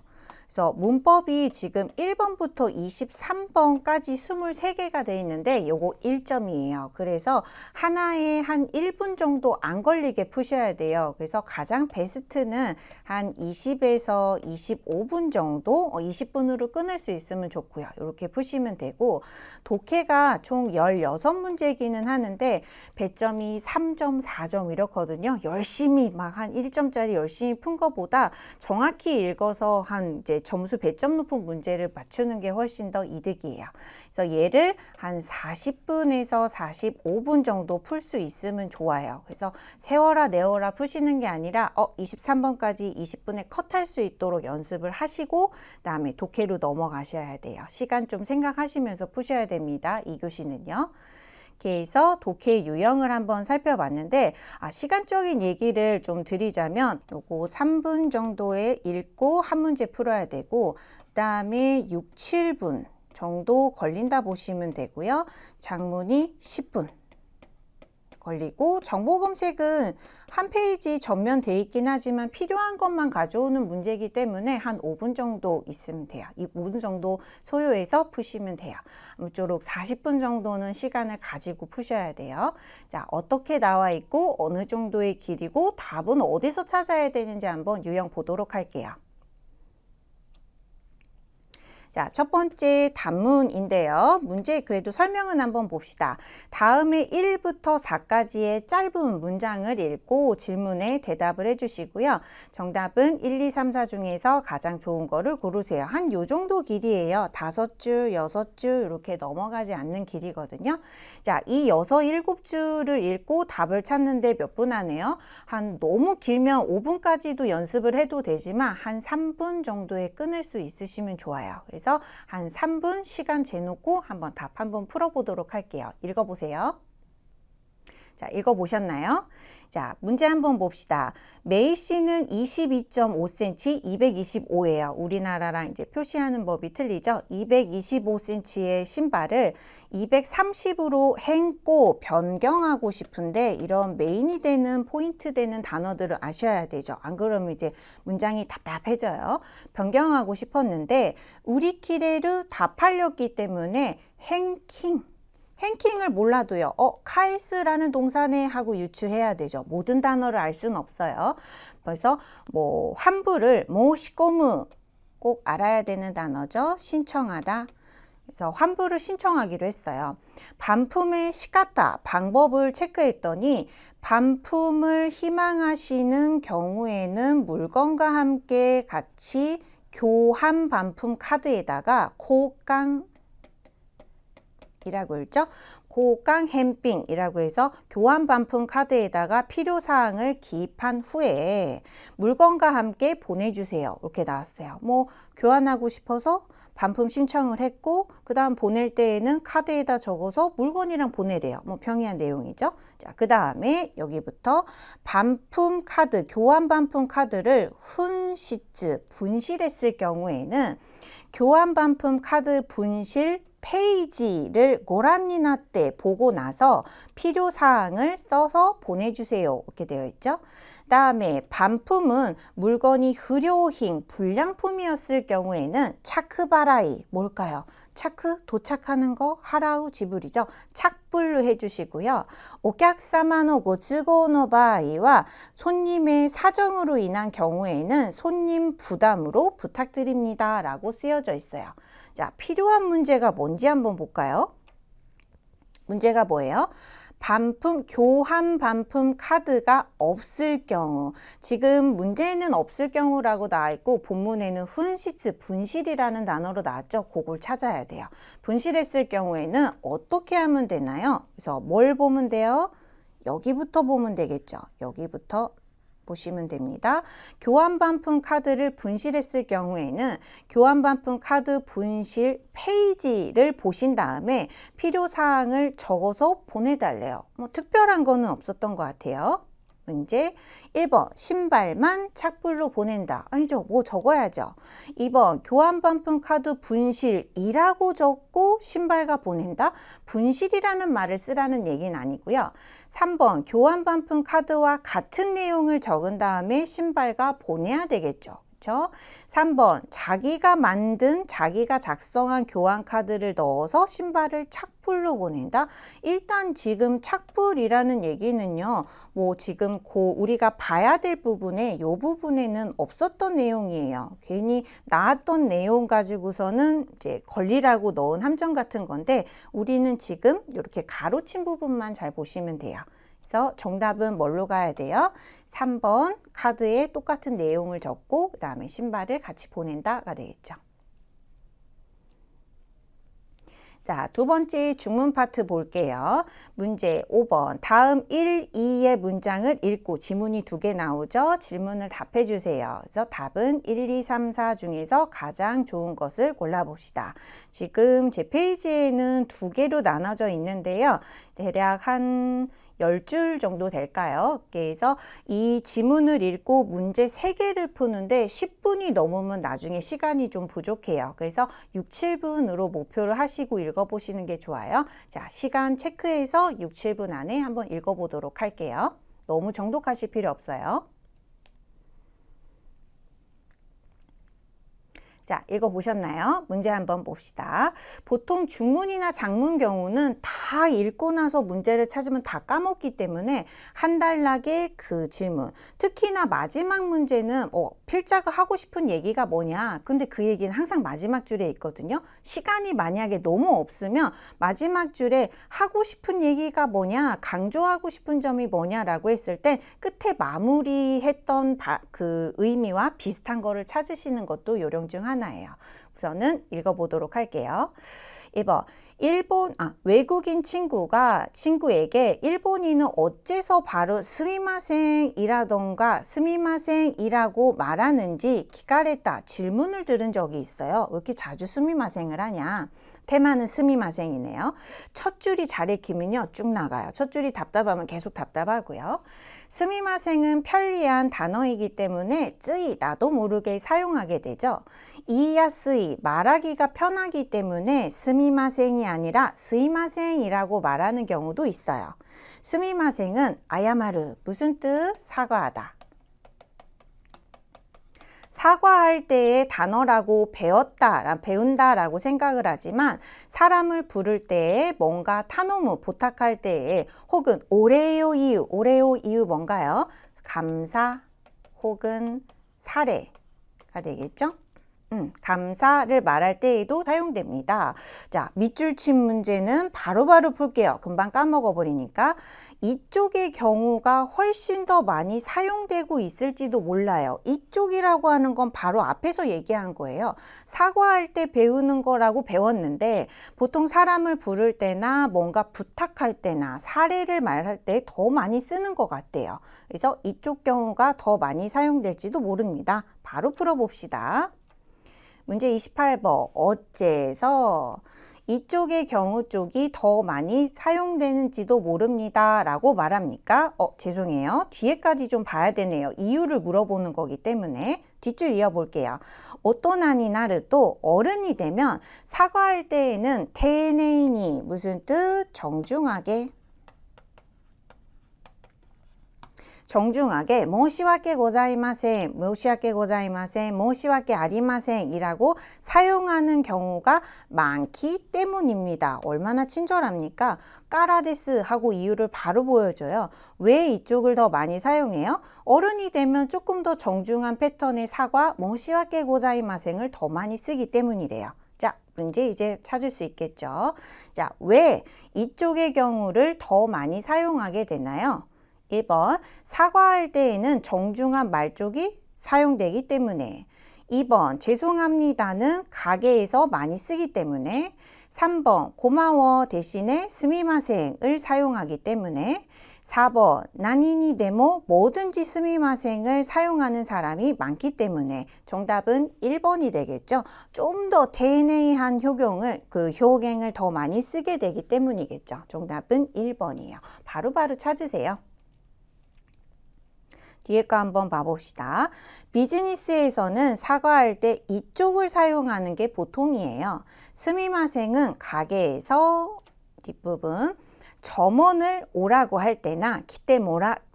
그래서 문법이 지금 1번부터 23번까지 23개가 돼 있는데 요거 1점이에요. 그래서 하나에 한 1분 정도 안 걸리게 푸셔야 돼요. 그래서 가장 베스트는 한 20에서 25분 정도 20분으로 끊을 수 있으면 좋고요. 이렇게 푸시면 되고 독해가 총 16문제기는 하는데 배점이 3점, 4점 이렇거든요. 열심히 막 한 1점짜리 열심히 푼 것보다 정확히 읽어서 한 이제 점수 배점 높은 문제를 맞추는 게 훨씬 더 이득이에요. 그래서 얘를 한 40분에서 45분 정도 풀 수 있으면 좋아요. 그래서 세워라 내워라 푸시는 게 아니라 23번까지 20분에 컷할 수 있도록 연습을 하시고 그다음에 독해로 넘어가셔야 돼요. 시간 좀 생각하시면서 푸셔야 됩니다. 2교시는요. 그래서 독해 유형을 한번 살펴봤는데 시간적인 얘기를 좀 드리자면 요거 3분 정도에 읽고 한 문제 풀어야 되고 그다음에 6, 7분 정도 걸린다 보시면 되고요. 장문이 10분 걸리고 정보 검색은 한 페이지 전면 돼 있긴 하지만 필요한 것만 가져오는 문제이기 때문에 한 5분 정도 있으면 돼요. 이 5분 정도 소요해서 푸시면 돼요. 아무쪼록 40분 정도는 시간을 가지고 푸셔야 돼요. 자, 어떻게 나와 있고 어느 정도의 길이고 답은 어디서 찾아야 되는지 한번 유형 보도록 할게요. 자, 첫 번째 단문인데요. 문제 그래도 설명은 한번 봅시다. 다음에 1부터 4까지의 짧은 문장을 읽고 질문에 대답을 해주시고요. 정답은 1, 2, 3, 4 중에서 가장 좋은 거를 고르세요. 한 요 정도 길이에요. 5줄, 6줄 이렇게 넘어가지 않는 길이거든요. 자, 이 6, 7줄을 읽고 답을 찾는데 몇 분 하네요. 한 너무 길면 5분까지도 연습을 해도 되지만 한 3분 정도에 끊을 수 있으시면 좋아요. 그래서 한 3분 시간 재놓고 한번 답 한번 풀어보도록 할게요. 읽어보세요. 자, 읽어보셨나요? 자, 문제 한번 봅시다. 메이 씨는 22.5cm, 225예요. 우리나라랑 이제 표시하는 법이 틀리죠? 225cm의 신발을 230으로 행고 변경하고 싶은데 이런 메인이 되는 포인트 되는 단어들을 아셔야 되죠. 안 그러면 이제 문장이 답답해져요. 변경하고 싶었는데 우리끼리를 답하렸기 때문에 행킹을 몰라도요. 카에스라는 동사네 하고 유추해야 되죠. 모든 단어를 알 수는 없어요. 그래서 뭐 환불을 모시꼬무 꼭 알아야 되는 단어죠. 신청하다. 그래서 환불을 신청하기로 했어요. 반품에 시갔다 방법을 체크했더니 반품을 희망하시는 경우에는 물건과 함께 같이 교환 반품 카드에다가 이라고 읽죠. 고강 햄핑이라고 해서 교환 반품 카드에다가 필요사항을 기입한 후에 물건과 함께 보내주세요. 이렇게 나왔어요. 뭐 교환하고 싶어서 반품 신청을 했고 그 다음 보낼 때에는 카드에다 적어서 물건이랑 보내래요. 뭐 평이한 내용이죠. 자, 그 다음에 여기부터 반품 카드, 교환 반품 카드를 분실했을 경우에는 교환 반품 카드 분실 페이지를 고란니나 때 보고 나서 필요사항을 써서 보내주세요. 이렇게 되어 있죠. 다음에 반품은 물건이 의료品, 불량품이었을 경우에는 차크바라이, 뭘까요? 차크, 도착하는 거, 하라우 지불이죠. 착불로 해주시고요. 오客様のご都合の場合は손님의 사정으로 인한 경우에는 손님 부담으로 부탁드립니다. 라고 쓰여져 있어요. 자, 필요한 문제가 뭔지 한번 볼까요? 문제가 뭐예요? 교환 반품 카드가 없을 경우, 지금 문제는 없을 경우라고 나와 있고 본문에는 훈시츠, 분실이라는 단어로 나왔죠. 그걸 찾아야 돼요. 분실했을 경우에는 어떻게 하면 되나요? 그래서 뭘 보면 돼요? 여기부터 보면 되겠죠. 여기부터 보시면 됩니다. 교환 반품 카드를 분실했을 경우에는 교환 반품 카드 분실 페이지를 보신 다음에 필요사항을 적어서 보내달래요. 뭐 특별한 거는 없었던 것 같아요. 문제 1번 신발만 착불로 보낸다. 아니죠. 뭐 적어야죠. 2번 교환 반품 카드 분실이라고 적고 신발과 보낸다. 분실이라는 말을 쓰라는 얘기는 아니고요. 3번 교환 반품 카드와 같은 내용을 적은 다음에 신발과 보내야 되겠죠. 그렇죠? 3번 자기가 작성한 교환 카드를 넣어서 신발을 착불로 보낸다. 일단 지금 착불이라는 얘기는요. 뭐 지금 우리가 봐야 될 부분에 이 부분에는 없었던 내용이에요. 괜히 나왔던 내용 가지고서는 이제 걸리라고 넣은 함정 같은 건데 우리는 지금 이렇게 가로친 부분만 잘 보시면 돼요. 그래서 정답은 뭘로 가야 돼요? 3번 카드에 똑같은 내용을 적고 그 다음에 신발을 같이 보낸다가 되겠죠. 자, 두 번째 중문 파트 볼게요. 문제 5번. 다음 1, 2의 문장을 읽고 지문이 2개 나오죠. 질문을 답해 주세요. 그래서 답은 1, 2, 3, 4 중에서 가장 좋은 것을 골라봅시다. 지금 제 페이지에는 2개로 나눠져 있는데요. 대략 한 10줄 정도 될까요? 그래서 이 지문을 읽고 문제 3개를 푸는데 10분이 넘으면 나중에 시간이 좀 부족해요. 그래서 6, 7분으로 목표를 하시고 읽어보시는 게 좋아요. 자, 시간 체크해서 6, 7분 안에 한번 읽어보도록 할게요. 너무 정독하실 필요 없어요. 자, 읽어보셨나요? 문제 한번 봅시다. 보통 중문이나 장문 경우는 다 읽고 나서 문제를 찾으면 다 까먹기 때문에 한 단락의 그 질문, 특히나 마지막 문제는 필자가 하고 싶은 얘기가 뭐냐, 근데 그 얘기는 항상 마지막 줄에 있거든요. 시간이 만약에 너무 없으면 마지막 줄에 하고 싶은 얘기가 뭐냐, 강조하고 싶은 점이 뭐냐라고 했을 때 끝에 마무리했던 그 의미와 비슷한 거를 찾으시는 것도 요령 중 하나예요. 우선은 읽어보도록 할게요. 1번, 외국인 친구에게 일본인은 어째서 바로 스미마셍이라던가 스미마셍이라고 말하는지 기가레타 질문을 들은 적이 있어요. 왜 이렇게 자주 스미마셍을 하냐? 테마는 스미마셍이네요. 첫 줄이 잘 읽히면요, 쭉 나가요. 첫 줄이 답답하면 계속 답답하고요. 스미마셍은 편리한 단어이기 때문에 나도 모르게 사용하게 되죠. 이야스이, 말하기가 편하기 때문에 스미마셍이 아니라 스이마셍이라고 말하는 경우도 있어요. 스미마셍은 아야마르, 무슨 뜻? 사과하다. 사과할 때의 단어라고 배운다라고 생각을 하지만 사람을 부를 때에 뭔가 타노무, 부탁할 때에 혹은 오레요 이유 뭔가요? 감사 혹은 사례가 되겠죠? 감사를 말할 때에도 사용됩니다. 자, 밑줄 친 문제는 바로바로 풀게요. 금방 까먹어 버리니까. 이쪽의 경우가 훨씬 더 많이 사용되고 있을지도 몰라요. 이쪽이라고 하는 건 바로 앞에서 얘기한 거예요. 사과할 때 배우는 거라고 배웠는데 보통 사람을 부를 때나 뭔가 부탁할 때나 사례를 말할 때 더 많이 쓰는 것 같아요. 그래서 이쪽 경우가 더 많이 사용될지도 모릅니다. 바로 풀어봅시다. 문제 28번, 어째서 이쪽의 경우 쪽이 더 많이 사용되는지도 모릅니다 라고 말합니까? 죄송해요. 뒤에까지 좀 봐야 되네요. 이유를 물어보는 거기 때문에 뒷줄 이어볼게요. 오토나니 나르도 어른이 되면 사과할 때에는 테네이니 무슨 뜻? 정중하게 모시와케 고자이마센, 모시와케 아리마센 이라고 사용하는 경우가 많기 때문입니다. 얼마나 친절합니까? 까라데스 하고 이유를 바로 보여줘요. 왜 이쪽을 더 많이 사용해요? 어른이 되면 조금 더 정중한 패턴의 사과, 모시와케 고자이마센을 더 많이 쓰기 때문이래요. 자, 문제 이제 찾을 수 있겠죠? 자, 왜 이쪽의 경우를 더 많이 사용하게 되나요? 1번, 사과할 때에는 정중한 말쪽이 사용되기 때문에. 2번, 죄송합니다는 가게에서 많이 쓰기 때문에. 3번, 고마워 대신에 스미마셍을 사용하기 때문에. 4번, 나니니 데모 뭐든지 스미마셍을 사용하는 사람이 많기 때문에. 정답은 1번이 되겠죠. 좀 더丁寧한 효경을 더 많이 쓰게 되기 때문이겠죠. 정답은 1번이에요. 바로바로 찾으세요. 뒤에 거 한번 봐봅시다. 비즈니스에서는 사과할 때 이쪽을 사용하는 게 보통이에요. 스미마셍은 가게에서 뒷부분 점원을 오라고 할 때나 기대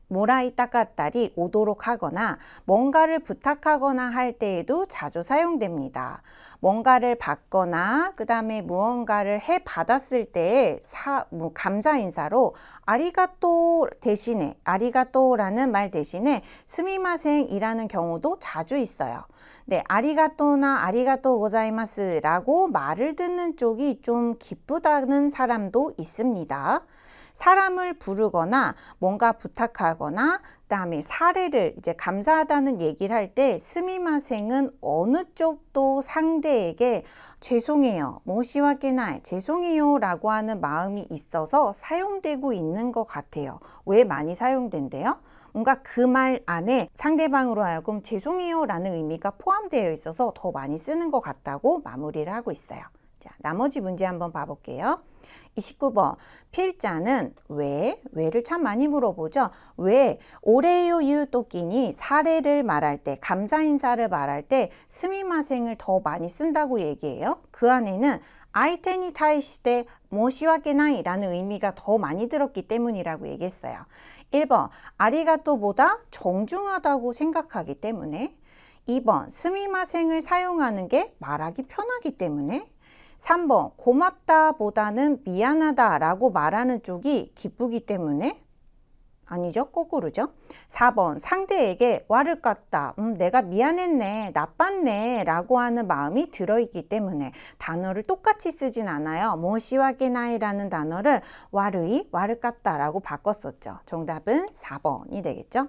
모라이 따까따리 오도록 하거나 뭔가를 부탁하거나 할 때에도 자주 사용됩니다. 뭔가를 받거나 그 다음에 무언가를 해 받았을 때의 감사 인사로 아리가또 대신에 아리가또라는 말 대신에 스미마셍이라는 경우도 자주 있어요. 네, 아리가또나 아리가또 고자이마스라고 말을 듣는 쪽이 좀 기쁘다는 사람도 있습니다. 사람을 부르거나 뭔가 부탁하거나 그다음에 사례를 이제 감사하다는 얘기를 할 때 스미마셍은 어느 쪽도 상대에게 죄송해요, 모시와케나이, 죄송해요 라고 하는 마음이 있어서 사용되고 있는 것 같아요. 왜 많이 사용된대요? 뭔가 그 말 안에 상대방으로 하여금 죄송해요 라는 의미가 포함되어 있어서 더 많이 쓰는 것 같다고 마무리를 하고 있어요. 자, 나머지 문제 한번 봐볼게요. 29번 필자는 왜를 참 많이 물어보죠. 왜 오레요 유토끼니 사례를 말할 때 감사 인사를 말할 때 스미마생을 더 많이 쓴다고 얘기해요. 그 안에는 아이테니 타이시테 모시와케나이 라는 의미가 더 많이 들었기 때문이라고 얘기했어요. 1번 아리가또보다 정중하다고 생각하기 때문에 2번 스미마생을 사용하는 게 말하기 편하기 때문에 3번 고맙다 보다는 미안하다 라고 말하는 쪽이 기쁘기 때문에 아니죠. 거꾸로죠. 4번 상대에게 와를 깠다. 내가 미안했네. 나빴네. 라고 하는 마음이 들어있기 때문에 단어를 똑같이 쓰진 않아요. 모시와게나이 라는 단어를 와를 깠다 라고 바꿨었죠. 정답은 4번이 되겠죠.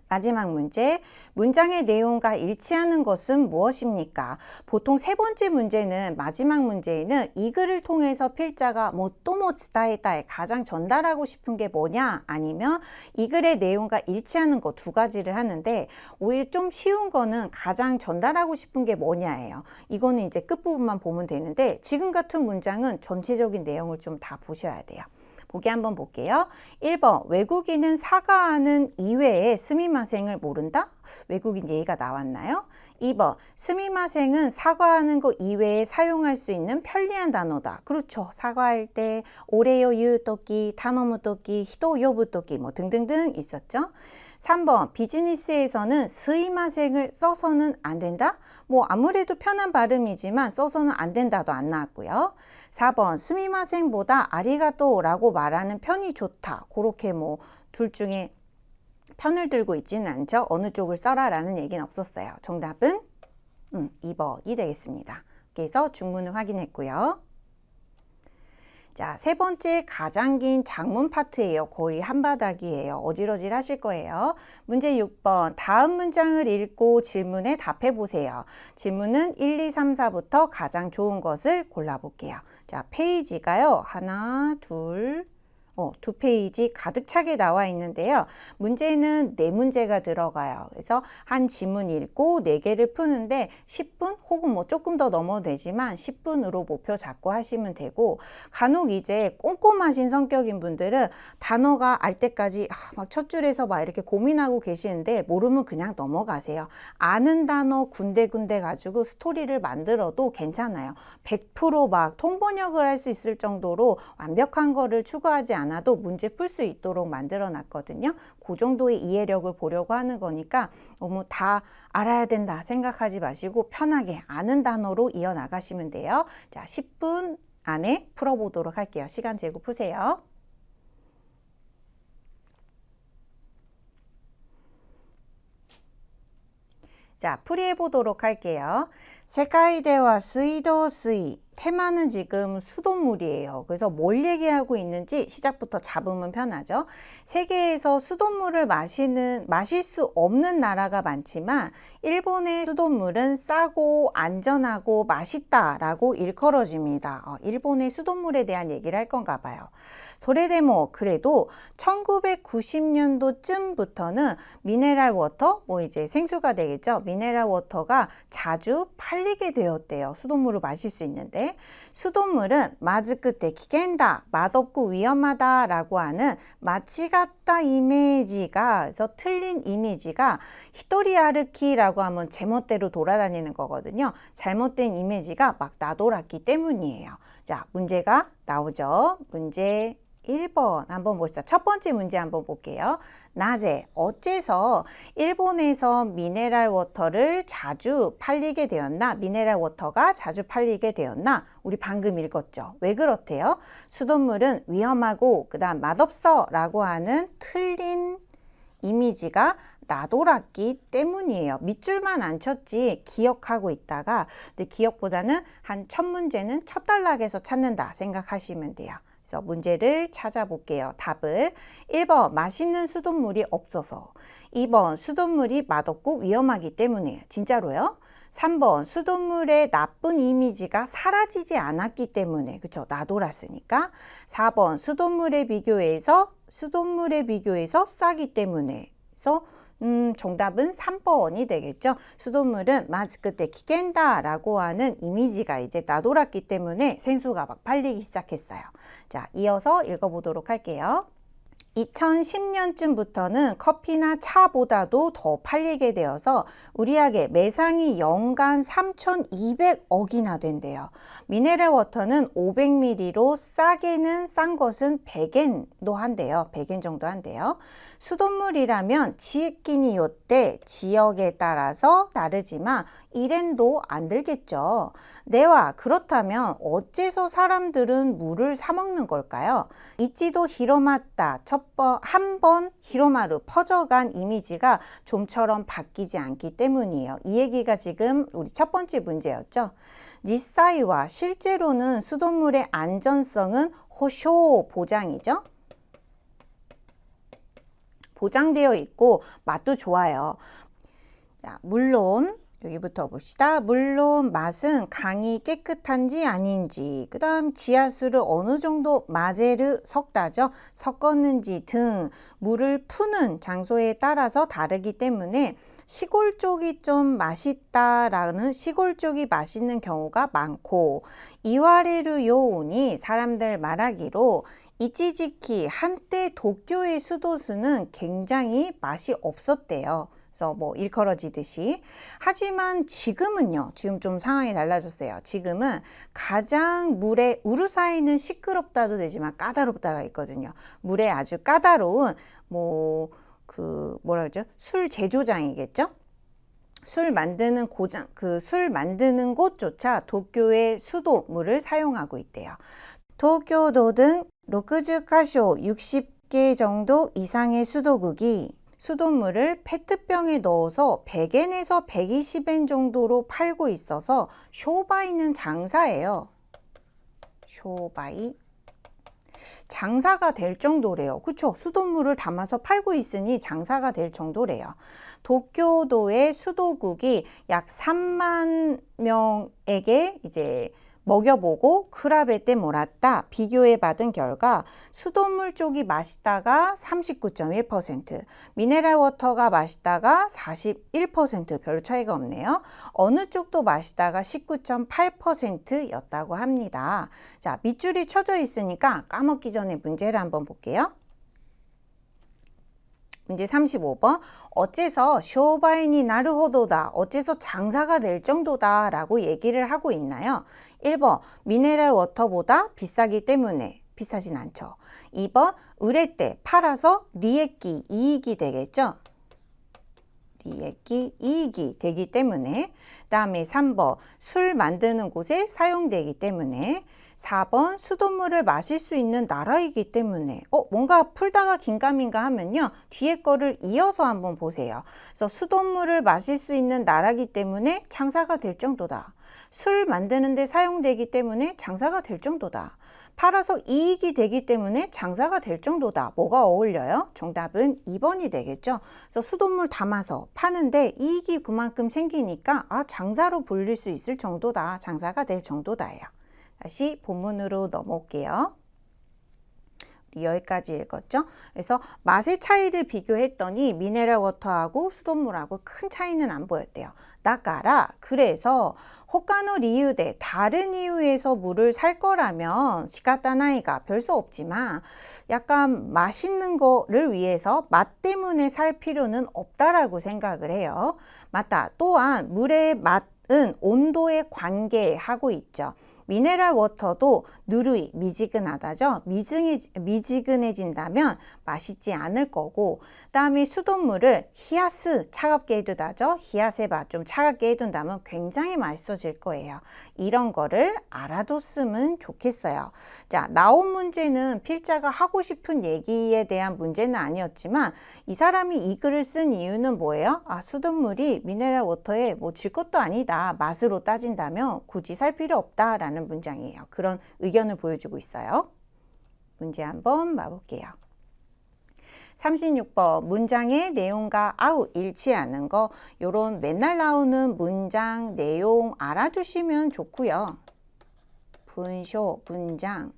마지막 문제, 문장의 내용과 일치하는 것은 무엇입니까? 보통 세 번째 문제는 마지막 문제에는 이 글을 통해서 필자가 모토모 츠다에다에 가장 전달하고 싶은 게 뭐냐 아니면 이 글의 내용과 일치하는 거 두 가지를 하는데 오히려 좀 쉬운 거는 가장 전달하고 싶은 게 뭐냐예요. 이거는 이제 끝부분만 보면 되는데 지금 같은 문장은 전체적인 내용을 좀 다 보셔야 돼요. 보기 한번 볼게요. 1번 외국인은 사과하는 이외에 스미마생을 모른다? 외국인 예의가 나왔나요? 2번 스미마생은 사과하는 것 이외에 사용할 수 있는 편리한 단어다. 그렇죠. 사과할 때 오레요 유토끼, 타노무토끼, 히도 요부토끼 뭐 등등등 있었죠. 3번 비즈니스에서는 스이마생을 써서는 안 된다? 뭐 아무래도 편한 발음이지만 써서는 안 된다도 안 나왔고요. 4번 스미마생보다 아리가또라고 말하는 편이 좋다. 그렇게 뭐 둘 중에 편을 들고 있지는 않죠. 어느 쪽을 써라 라는 얘기는 없었어요. 정답은 2번이 되겠습니다. 그래서 중문을 확인했고요. 자, 세 번째 가장 긴 장문 파트예요. 거의 한 바닥이에요. 어질어질 하실 거예요. 문제 6번 다음 문장을 읽고 질문에 답해 보세요. 질문은 1, 2, 3, 4부터 가장 좋은 것을 골라볼게요. 자, 페이지가요. 하나, 둘, 두 페이지 가득 차게 나와 있는데요. 문제는 4문제가 들어가요. 그래서 한 지문 읽고 4개를 푸는데 10분 혹은 뭐 조금 더 넘어도 되지만 10분으로 목표 잡고 하시면 되고 간혹 이제 꼼꼼하신 성격인 분들은 단어가 알 때까지 막 첫 줄에서 막 이렇게 고민하고 계시는데 모르면 그냥 넘어가세요. 아는 단어 군데군데 가지고 스토리를 만들어도 괜찮아요. 100% 통번역을 할 수 있을 정도로 완벽한 거를 추구하지 않아도 문제 풀 수 있도록 만들어 놨거든요. 그 정도의 이해력을 보려고 하는 거니까 너무 다 알아야 된다 생각하지 마시고 편하게 아는 단어로 이어나가시면 돼요. 자, 10분 안에 풀어보도록 할게요. 시간 재고 푸세요. 자, 풀이해 보도록 할게요. 세카이대와 스이도스이 테마는 지금 수돗물이에요. 그래서 뭘 얘기하고 있는지 시작부터 잡으면 편하죠. 세계에서 수돗물을 마실 수 없는 나라가 많지만 일본의 수돗물은 싸고 안전하고 맛있다라고 일컬어집니다. 일본의 수돗물에 대한 얘기를 할 건가 봐요. 소레데모 그래도 1990년도쯤부터는 미네랄 워터, 뭐 이제 생수가 되겠죠. 미네랄 워터가 자주 팔리게 되었대요. 수돗물을 마실 수 있는데 수돗물은 마즈쿠테 기겐다, 맛없고 위험하다 라고 하는 마치가타 이미지가, 그래서 틀린 이미지가 히토리아르키라고 하면 제멋대로 돌아다니는 거거든요. 잘못된 이미지가 막 나돌았기 때문이에요. 자, 문제가 나오죠. 문제 1번 한번 보시죠. 첫 번째 문제 한번 볼게요. 나제, 어째서 일본에서 미네랄 워터를 자주 팔리게 되었나? 미네랄 워터가 자주 팔리게 되었나? 우리 방금 읽었죠. 왜 그렇대요? 수돗물은 위험하고 그다음 맛없어 라고 하는 틀린 이미지가 나돌았기 때문이에요. 밑줄만 안 쳤지 기억하고 있다가 근데 기억보다는 한 첫 문제는 첫 단락에서 찾는다 생각하시면 돼요. 그래서 문제를 찾아볼게요. 답을 1번 맛있는 수돗물이 없어서 2번 수돗물이 맛없고 위험하기 때문에 진짜로요? 3번 수돗물의 나쁜 이미지가 사라지지 않았기 때문에 그쵸 나돌았으니까 4번 수돗물에 비교해서 싸기 때문에 그래서 정답은 3번이 되겠죠. 수돗물은 마스크 때 키겐다 라고 하는 이미지가 이제 나돌았기 때문에 생수가 막 팔리기 시작했어요. 자, 이어서 읽어보도록 할게요. 2010년쯤부터는 커피나 차보다도 더 팔리게 되어서 우리에게 매상이 연간 3,200억이나 된대요. 미네랄 워터는 500ml로 싸게는 싼 것은 100엔도 한대요. 100엔 정도 한대요. 수돗물이라면 지역끼니 요때 지역에 따라서 다르지만 1엔도 안 들겠죠. 네와 그렇다면 어째서 사람들은 물을 사 먹는 걸까요? 이치도 히로마다 한 번 히로마루 퍼져간 이미지가 좀처럼 바뀌지 않기 때문이에요. 이 얘기가 지금 우리 첫 번째 문제였죠. 니사이와 실제로는 수돗물의 안전성은 호쇼 보장이죠. 보장되어 있고 맛도 좋아요. 자, 물론 여기부터 봅시다. 물론 맛은 강이 깨끗한지 아닌지, 그 다음 지하수를 어느 정도 마제르 섞다죠. 섞었는지 등 물을 푸는 장소에 따라서 다르기 때문에 시골 쪽이 좀 맛있다라는 시골 쪽이 맛있는 경우가 많고, 이와레르 요온이 사람들 말하기로 이치지키 한때 도쿄의 수도수는 굉장히 맛이 없었대요. 그래서 뭐 일컬어지듯이. 하지만 지금은요, 지금 좀 상황이 달라졌어요. 지금은 가장 물에 우루사이는 시끄럽다도 되지만 까다롭다가 있거든요. 물에 아주 까다로운 뭐라 그러죠? 술 제조장이겠죠? 술 만드는 술 만드는 곳조차 도쿄의 수도물을 사용하고 있대요. 도쿄도 등 60가쇼 60개 정도 이상의 수도국이 수돗물을 페트병에 넣어서 100엔에서 120엔 정도로 팔고 있어서 쇼바이는 장사예요. 쇼바이. 장사가 될 정도래요. 그쵸? 수돗물을 담아서 팔고 있으니 장사가 될 정도래요. 도쿄도의 수도국이 약 3만 명에게 이제 먹여보고 크라베테 몰았다 비교해 받은 결과 수돗물 쪽이 맛있다가 39.1%, 미네랄 워터가 맛있다가 41%, 별로 차이가 없네요. 어느 쪽도 맛있다가 19.8%였다고 합니다. 자, 밑줄이 쳐져 있으니까 까먹기 전에 문제를 한번 볼게요. 문제 35번. 어째서 쇼바인이 나르호도다, 어째서 장사가 될 정도다 라고 얘기를 하고 있나요? 1번 미네랄 워터보다 비싸기 때문에. 비싸진 않죠. 2번 의뢰때 팔아서 리액기 이익이 되겠죠. 리액기 이익이 되기 때문에. 다음에 3번 술 만드는 곳에 사용되기 때문에. 4번 수돗물을 마실 수 있는 나라이기 때문에. 뭔가 풀다가 긴가민가 하면요, 뒤에 거를 이어서 한번 보세요. 그래서 수돗물을 마실 수 있는 나라이기 때문에 장사가 될 정도다. 술 만드는 데 사용되기 때문에 장사가 될 정도다. 팔아서 이익이 되기 때문에 장사가 될 정도다. 뭐가 어울려요? 정답은 2번이 되겠죠. 그래서 수돗물 담아서 파는데 이익이 그만큼 생기니까 장사로 불릴 수 있을 정도다. 장사가 될 정도다예요. 다시 본문으로 넘어올게요. 여기까지 읽었죠? 그래서 맛의 차이를 비교했더니 미네랄 워터하고 수돗물하고 큰 차이는 안 보였대요. 나까라, 그래서 호카노 리유대, 다른 이유에서 물을 살 거라면 시가타나이가 별 수 없지만 약간 맛있는 거를 위해서 맛 때문에 살 필요는 없다라고 생각을 해요. 맞다. 또한 물의 맛은 온도에 관계하고 있죠. 미네랄 워터도 누르이 미지근하다죠. 미지근해진다면 맛있지 않을 거고, 그다음에 수돗물을 히야스 차갑게 해두다죠. 히야세바 좀 차갑게 해둔다면 굉장히 맛있어질 거예요. 이런 거를 알아뒀으면 좋겠어요. 자, 나온 문제는 필자가 하고 싶은 얘기에 대한 문제는 아니었지만 이 사람이 이 글을 쓴 이유는 뭐예요? 수돗물이 미네랄 워터에 뭐 질 것도 아니다. 맛으로 따진다면 굳이 살 필요 없다라는 문장이에요. 그런 의견을 보여주고 있어요. 문제 한번 봐볼게요. 36번 문장의 내용과 일치하는 거, 요런 맨날 나오는 문장 내용 알아두시면 좋고요. 분쇼 문장,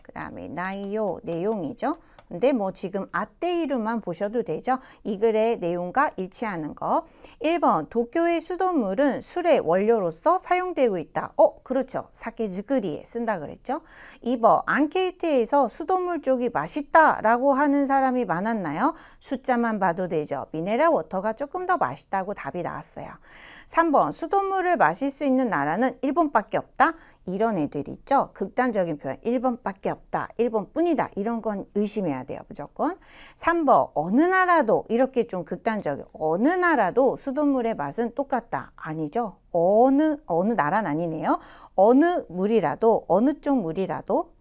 그 다음에 나이요 내용이죠. 근데 뭐 지금 아떼이루만 보셔도 되죠. 이 글의 내용과 일치하는 거. 1번 도쿄의 수돗물은 술의 원료로서 사용되고 있다. 그렇죠. 사케 즈쿠리에 쓴다 그랬죠. 2번 앙케이트에서 수돗물 쪽이 맛있다 라고 하는 사람이 많았나요? 숫자만 봐도 되죠. 미네랄 워터가 조금 더 맛있다고 답이 나왔어요. 3번 수돗물을 마실 수 있는 나라는 일본밖에 없다. 이런 애들 있죠. 극단적인 표현. 1번밖에 없다. 1번뿐이다. 이런 건 의심해야 돼요. 무조건. 3번 어느 나라도 이렇게 좀 극단적인 어느 나라도 수돗물의 맛은 똑같다. 아니죠. 어느 나라는 아니네요. 어느 물이라도 어느 쪽 물이라도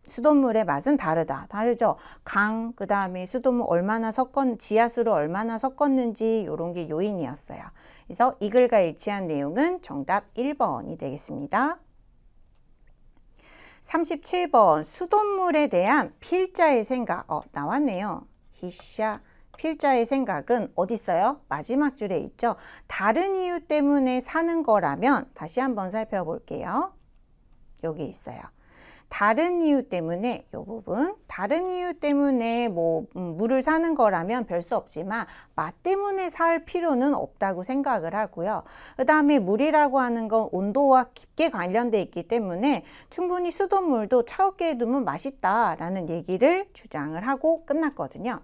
수돗물의 맛은 다르다. 다르죠. 강, 그 다음에 수돗물 얼마나 지하수를 얼마나 섞었는지 이런 게 요인이었어요. 그래서 이 글과 일치한 내용은 정답 1번이 되겠습니다. 37번 수돗물에 대한 필자의 생각. 나왔네요. 히샤. 필자의 생각은 어디 있어요? 마지막 줄에 있죠. 다른 이유 때문에 사는 거라면 다시 한번 살펴볼게요. 여기 있어요. 다른 이유 때문에 이 부분 다른 이유 때문에 물을 사는 거라면 별 수 없지만 맛 때문에 살 필요는 없다고 생각을 하고요. 그 다음에 물이라고 하는 건 온도와 깊게 관련돼 있기 때문에 충분히 수돗물도 차갑게 두면 맛있다라는 얘기를 주장을 하고 끝났거든요.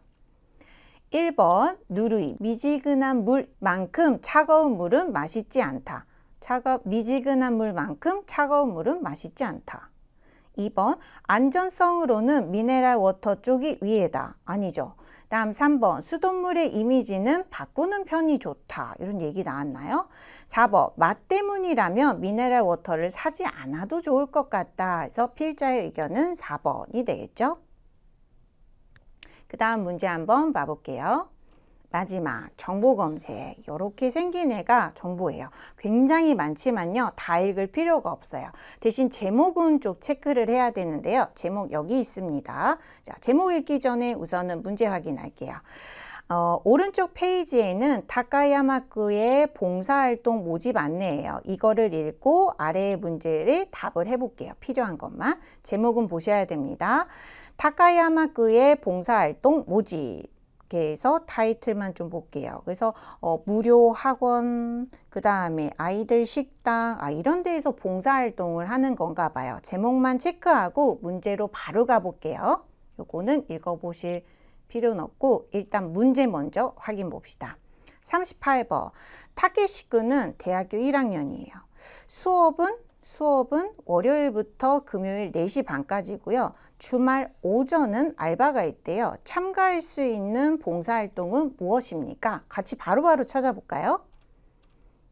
1번 누르이 미지근한 물만큼 차가운 물은 맛있지 않다. 미지근한 물만큼 차가운 물은 맛있지 않다. 2번 안전성으로는 미네랄 워터 쪽이 위에다. 아니죠. 다음 3번 수돗물의 이미지는 바꾸는 편이 좋다. 이런 얘기 나왔나요? 4번 맛 때문이라면 미네랄 워터를 사지 않아도 좋을 것 같다. 그래서 필자의 의견은 4번이 되겠죠. 그 다음 문제 한번 봐볼게요. 마지막 정보 검색. 이렇게 생긴 애가 정보예요. 굉장히 많지만요. 다 읽을 필요가 없어요. 대신 제목은 좀 체크를 해야 되는데요. 제목 여기 있습니다. 자, 제목 읽기 전에 우선은 문제 확인할게요. 오른쪽 페이지에는 타카야마쿠의 봉사활동 모집 안내예요. 이거를 읽고 아래의 문제를 답을 해볼게요. 필요한 것만. 제목은 보셔야 됩니다. 타카야마쿠의 봉사활동 모집. 해서 타이틀만 좀 볼게요. 그래서 무료 학원, 그 다음에 아이들 식당, 이런 데에서 봉사활동을 하는 건가 봐요. 제목만 체크하고 문제로 바로 가볼게요. 요거는 읽어보실 필요는 없고 일단 문제 먼저 확인 봅시다. 38번 타케시쿠는 대학교 1학년이에요. 수업은 월요일부터 금요일 4시 반까지고요. 주말 오전은 알바가 있대요. 참가할 수 있는 봉사활동은 무엇입니까? 같이 바로바로 찾아볼까요?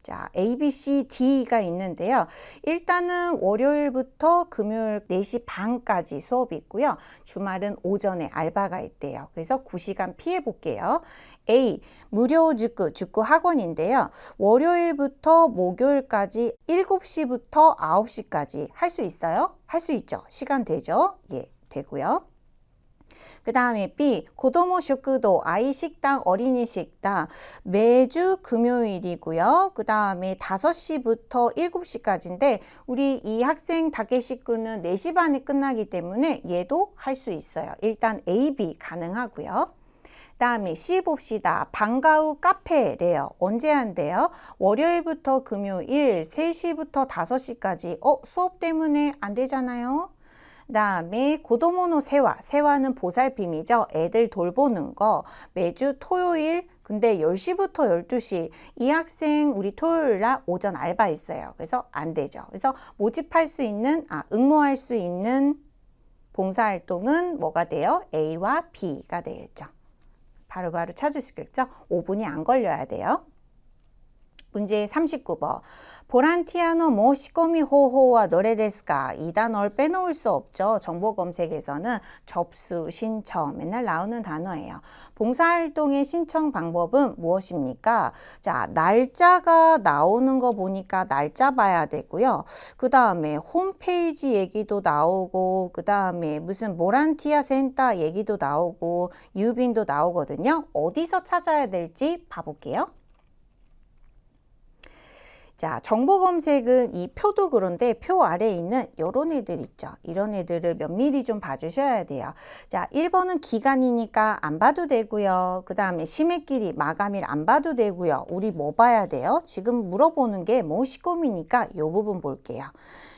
자, A, B, C, D가 있는데요. 일단은 월요일부터 금요일 4시 반까지 수업이 있고요. 주말은 오전에 알바가 있대요. 그래서 9시간 피해 볼게요. A, 무료 축구 학원인데요. 월요일부터 목요일까지 7시부터 9시까지 할 수 있어요? 할 수 있죠. 시간 되죠? 예, 되고요. 그 다음에 B, 고도모 쇼크도 아이 식당, 어린이 식당 매주 금요일이고요. 그 다음에 5시부터 7시까지인데 우리 이 학생 다케시쿠는 4시 반에 끝나기 때문에 얘도 할 수 있어요. 일단 A, B 가능하고요. 다음에 C 봅시다. 방과 후 카페래요. 언제 한대요? 월요일부터 금요일 3시부터 5시까지. 수업 때문에 안 되잖아요. 다음에 고도모노 세화는 보살핌이죠. 애들 돌보는 거 매주 토요일 근데 10시부터 12시 이 학생 우리 토요일날 오전 알바 있어요. 그래서 안 되죠. 그래서 모집할 수 있는 응모할 수 있는 봉사활동은 뭐가 돼요? A와 B가 되겠죠. 바로바로 찾을 수 있겠죠. 5분이 안 걸려야 돼요. 문제 39번. 보란티아노 모시코미 호호와 노래 데스까? 이 단어를 빼놓을 수 없죠. 정보 검색에서는 접수, 신청 맨날 나오는 단어예요. 봉사활동의 신청 방법은 무엇입니까? 자, 날짜가 나오는 거 보니까 날짜 봐야 되고요. 그 다음에 홈페이지 얘기도 나오고 그 다음에 무슨 보란티아 센터 얘기도 나오고 유빈도 나오거든요. 어디서 찾아야 될지 봐볼게요. 자, 정보 검색은 이 표도 그런데 표 아래에 있는 이런 애들 있죠. 이런 애들을 면밀히 좀 봐주셔야 돼요. 자, 1번은 기간이니까 안 봐도 되고요. 그 다음에 시매끼리 마감일 안 봐도 되고요. 우리 뭐 봐야 돼요? 지금 물어보는 게 뭐 시꼼이니까 이 부분 볼게요.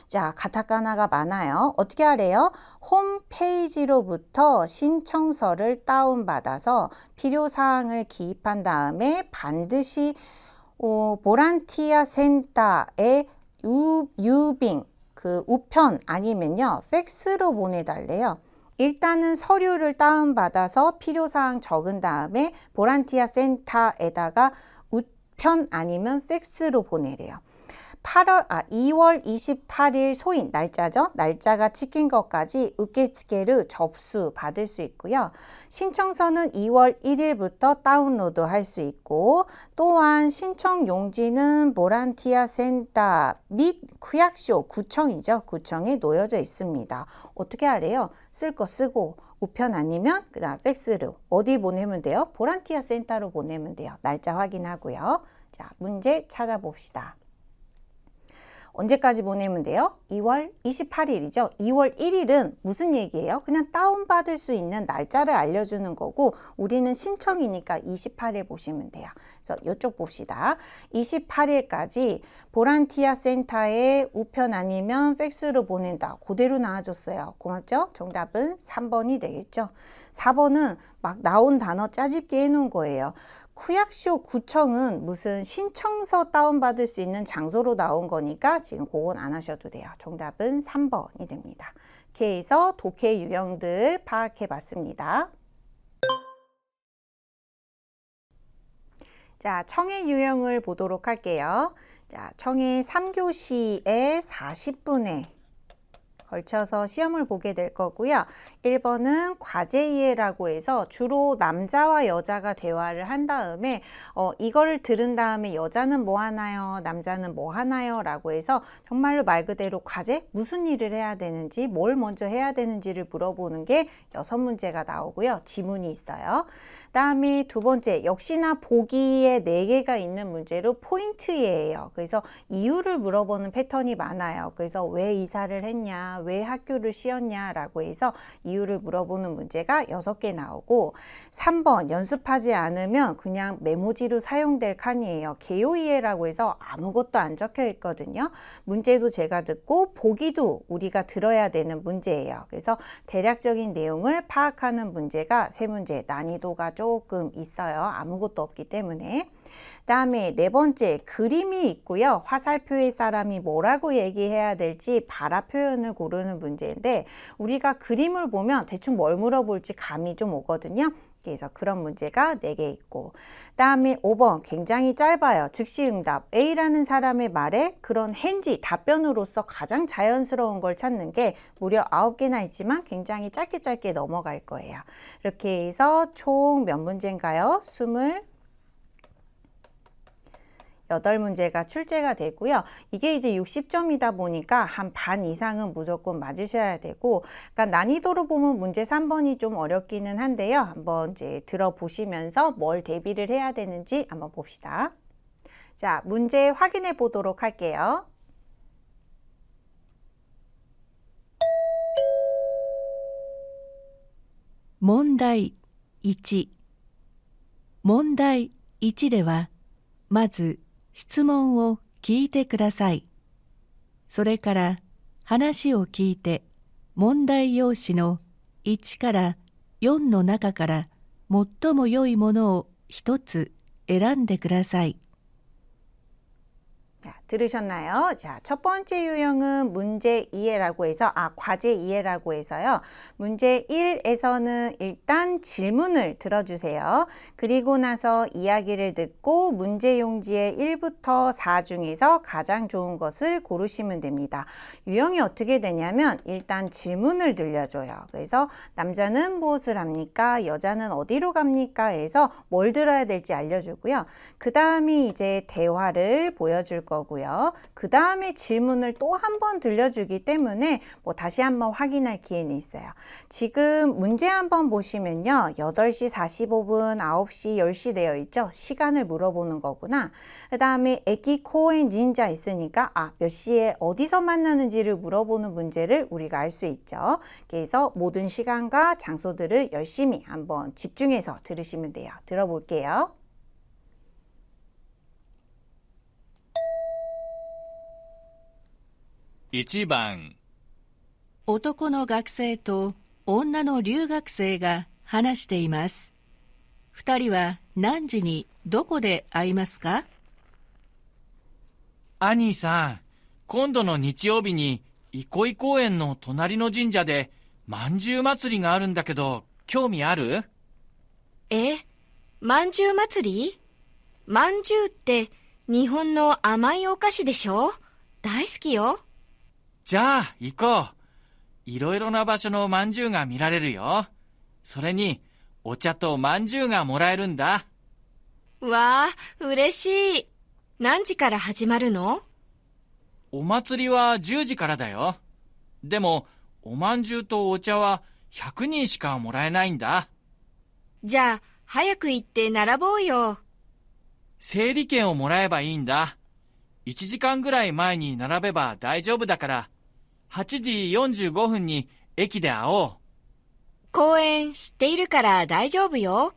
자, 가타카나가 많아요. 어떻게 하래요? 홈페이지로부터 신청서를 다운받아서 필요사항을 기입한 다음에 반드시 보란티아 센터에 유빙, 그 우편 아니면요 팩스로 보내달래요. 일단은 서류를 다운받아서 필요사항 적은 다음에 보란티아 센터에다가 우편 아니면 팩스로 보내래요. 2월 28일 소인 날짜죠. 날짜가 찍힌 것까지 우케츠케를 접수 받을 수 있고요. 신청서는 2월 1일부터 다운로드 할 수 있고 또한 신청 용지는 보란티아 센터 및区役所 구청이죠. 구청에 놓여져 있습니다. 어떻게 하래요? 쓸 거 쓰고 우편 아니면 그다음 팩스로 어디 보내면 돼요? 보란티아 센터로 보내면 돼요. 날짜 확인하고요. 자, 문제 찾아봅시다. 언제까지 보내면 돼요? 2월 28일이죠. 2월 1일은 무슨 얘기예요? 그냥 다운받을 수 있는 날짜를 알려주는 거고 우리는 신청이니까 28일 보시면 돼요. 그래서 이쪽 봅시다. 28일까지 보란티아 센터에 우편 아니면 팩스로 보낸다. 그대로 나와줬어요. 고맙죠? 정답은 3번이 되겠죠. 4번은 막 나온 단어 짜집기 해놓은 거예요.区役所 구청은 무슨 신청서 다운받을 수 있는 장소로 나온 거니까 지금 그건 안 하셔도 돼요. 정답은 3번이 됩니다. 이렇게 해서 독해 유형들 파악해 봤습니다. 자, 청해 유형을 보도록 할게요. 자, 청해 3교시에 40분에 걸쳐서 시험을 보게 될 거고요. 1번은 과제 이해라고 해서 주로 남자와 여자가 대화를 한 다음에 이걸 들은 다음에 여자는 뭐 하나요? 남자는 뭐 하나요? 라고 해서 정말로 말 그대로 과제? 무슨 일을 해야 되는지, 뭘 먼저 해야 되는지를 물어보는 게 6문제가 나오고요. 지문이 있어요. 다음에 두 번째, 역시나 보기에 4개가 있는 문제로 포인트예요. 그래서 이유를 물어보는 패턴이 많아요. 그래서 왜 이사를 했냐, 왜 학교를 쉬었냐라고 해서 이유를 물어보는 문제가 6개 나오고 3번 연습하지 않으면 그냥 메모지로 사용될 칸이에요. 개요이해라고 해서 아무것도 안 적혀 있거든요. 문제도 제가 듣고 보기도 우리가 들어야 되는 문제예요. 그래서 대략적인 내용을 파악하는 문제가 3문제, 난이도가 조금 있어요. 아무것도 없기 때문에. 다음에 4번째 그림이 있고요. 화살표의 사람이 뭐라고 얘기해야 될지 발화 표현을 고르는 문제인데 우리가 그림을 보면 대충 뭘 물어볼지 감이 좀 오거든요. 그래서 그런 문제가 4개 있고 다음에 5번 굉장히 짧아요. 즉시응답 A라는 사람의 말에 그런 hen지 답변으로서 가장 자연스러운 걸 찾는 게 무려 9개나 있지만 굉장히 짧게 넘어갈 거예요. 이렇게 해서 총 몇 문제인가요? 28문제가 출제가 되고요. 이게 이제 60점이다 보니까 한 반 이상은 무조건 맞으셔야 되고, 그러니까 난이도로 보면 문제 3번이 좀 어렵기는 한데요. 한번 이제 들어보시면서 뭘 대비를 해야 되는지 한번 봅시다. 자, 문제 확인해 보도록 할게요. 문제 1。問題1では、まず質問を聞いてください。それから話を聞いて、問題用紙の1から4の中から最も良いものを1つ選んでください。 자, 들으셨나요? 자, 첫 번째 유형은 문제 이해라고 해서, 과제 이해라고 해서요. 문제 1에서는 일단 질문을 들어주세요. 그리고 나서 이야기를 듣고 문제 용지의 1부터 4 중에서 가장 좋은 것을 고르시면 됩니다. 유형이 어떻게 되냐면 일단 질문을 들려줘요. 그래서 남자는 무엇을 합니까? 여자는 어디로 갑니까? 해서 뭘 들어야 될지 알려주고요. 그 다음에 이제 대화를 보여줄 거고요. 하고요. 그 다음에 질문을 또 한 번 들려주기 때문에 다시 한번 확인할 기회는 있어요. 지금 문제 한번 보시면요. 8시 45분, 9시, 10시 되어 있죠. 시간을 물어보는 거구나. 그 다음에 에키 코엔 진자 있으니까 몇 시에 어디서 만나는지를 물어보는 문제를 우리가 알 수 있죠. 그래서 모든 시간과 장소들을 열심히 한번 집중해서 들으시면 돼요. 들어볼게요. 1番男の学生と女の留学生が話しています。二人は何時にどこで会いますか？アニーさん、今度の日曜日に憩い公園の隣の神社でまんじゅう祭りがあるんだけど、興味ある？まんじゅう祭り？まんじゅうって日本の甘いお菓子でしょ？大好きよ。じゃあ行こう。いろいろな場所のまんじゅうが見られるよ。それにお茶とまんじゅうがもらえるんだ。わあ、嬉しい。何時から始まるの？お祭りは10時からだよ。でもおまんじゅうとお茶は100人しかもらえないんだ。じゃあ、早く行って並ぼうよ。整理券をもらえばいいんだ。1時間ぐらい前に並べば大丈夫だから、8時45分に駅で会おう。公園知っているから大丈夫よ。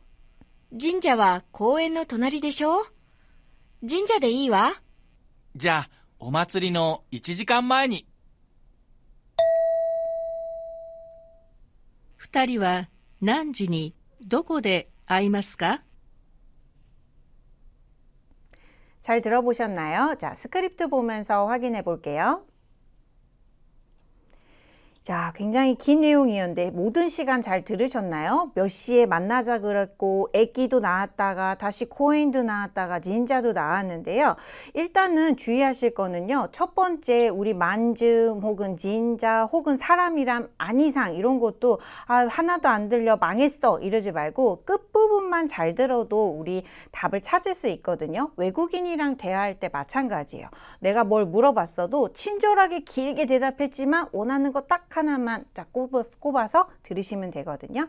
神社は公園の隣でしょ？神社でいいわ。じゃあ、お祭りの1時間前に。二人は何時にどこで会いますか？ 잘 들어보셨나요? 자, 스크립트 보면서 확인해 볼게요. 자, 굉장히 긴 내용이었는데 모든 시간 잘 들으셨나요? 몇 시에 만나자 그랬고 에끼도 나왔다가 다시 코인도 나왔다가 진자도 나왔는데요. 일단은 주의하실 거는요. 첫 번째 우리 만즘 혹은 진자 혹은 사람이란 아니상 이런 것도 하나도 안 들려 망했어 이러지 말고 끝부분만 잘 들어도 우리 답을 찾을 수 있거든요. 외국인이랑 대화할 때 마찬가지예요. 내가 뭘 물어봤어도 친절하게 길게 대답했지만 원하는 거 딱 하나만 꼽아서 들으시면 되거든요.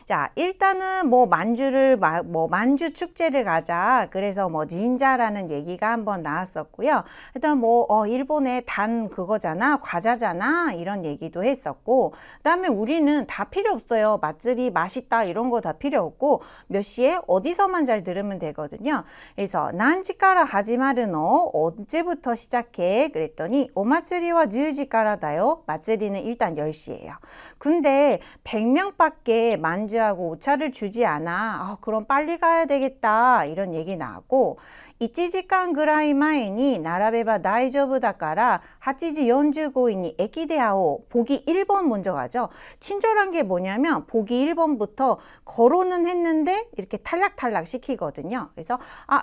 자, 일단은 만주 축제를 가자. 그래서 진자라는 얘기가 한번 나왔었고요. 일단 일본의 단 그거잖아. 과자잖아. 이런 얘기도 했었고. 그다음에 우리는 다 필요 없어요. 맛들이 맛있다. 이런 거 다 필요 없고 몇 시에 어디서만 잘 들으면 되거든요. 그래서 난지까라 하지마르노 언제부터 시작해? 그랬더니 오마츠리와 10시까라다요. 마츠리는 일단 10시예요. 근데 100명밖에 만주하고 오차를 주지 않아. 그럼 빨리 가야 되겠다. 이런 얘기 나왔고 1시간ぐらい前に並べば大丈夫だから8時45分に駅で会おう. 보기 1번 먼저 가죠. 친절한 게 뭐냐면 보기 1번부터 거론은 했는데 이렇게 탈락탈락 시키거든요. 그래서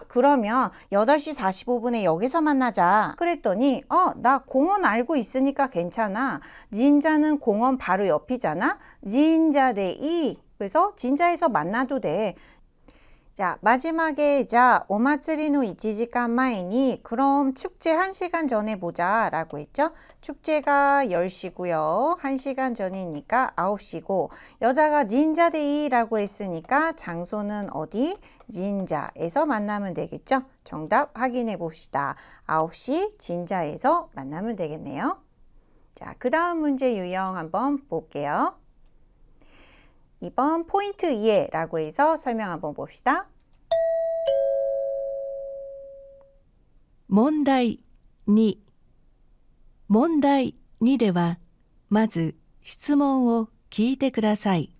그러면 8시 45분에 여기서 만나자. 그랬더니 나 공원 알고 있으니까 괜찮아. 진자는 공원 바로 옆이잖아. 진자데이. 그래서 진자에서 만나도 돼. 자, 마지막에 오마츠리노 1시간 前に 그럼 축제 1시간 전에 보자 라고 했죠. 축제가 10시고요. 1시간 전이니까 9시고 여자가 진자데이라고 했으니까 장소는 어디? 진자에서 만나면 되겠죠. 정답 확인해 봅시다. 9시 진자에서 만나면 되겠네요. 자, 그 다음 문제 유형 한번 볼게요. 2번 포인트 2라고 해서 설명 한번 봅시다. 問題2。問題2では、まず質問を聞いてください。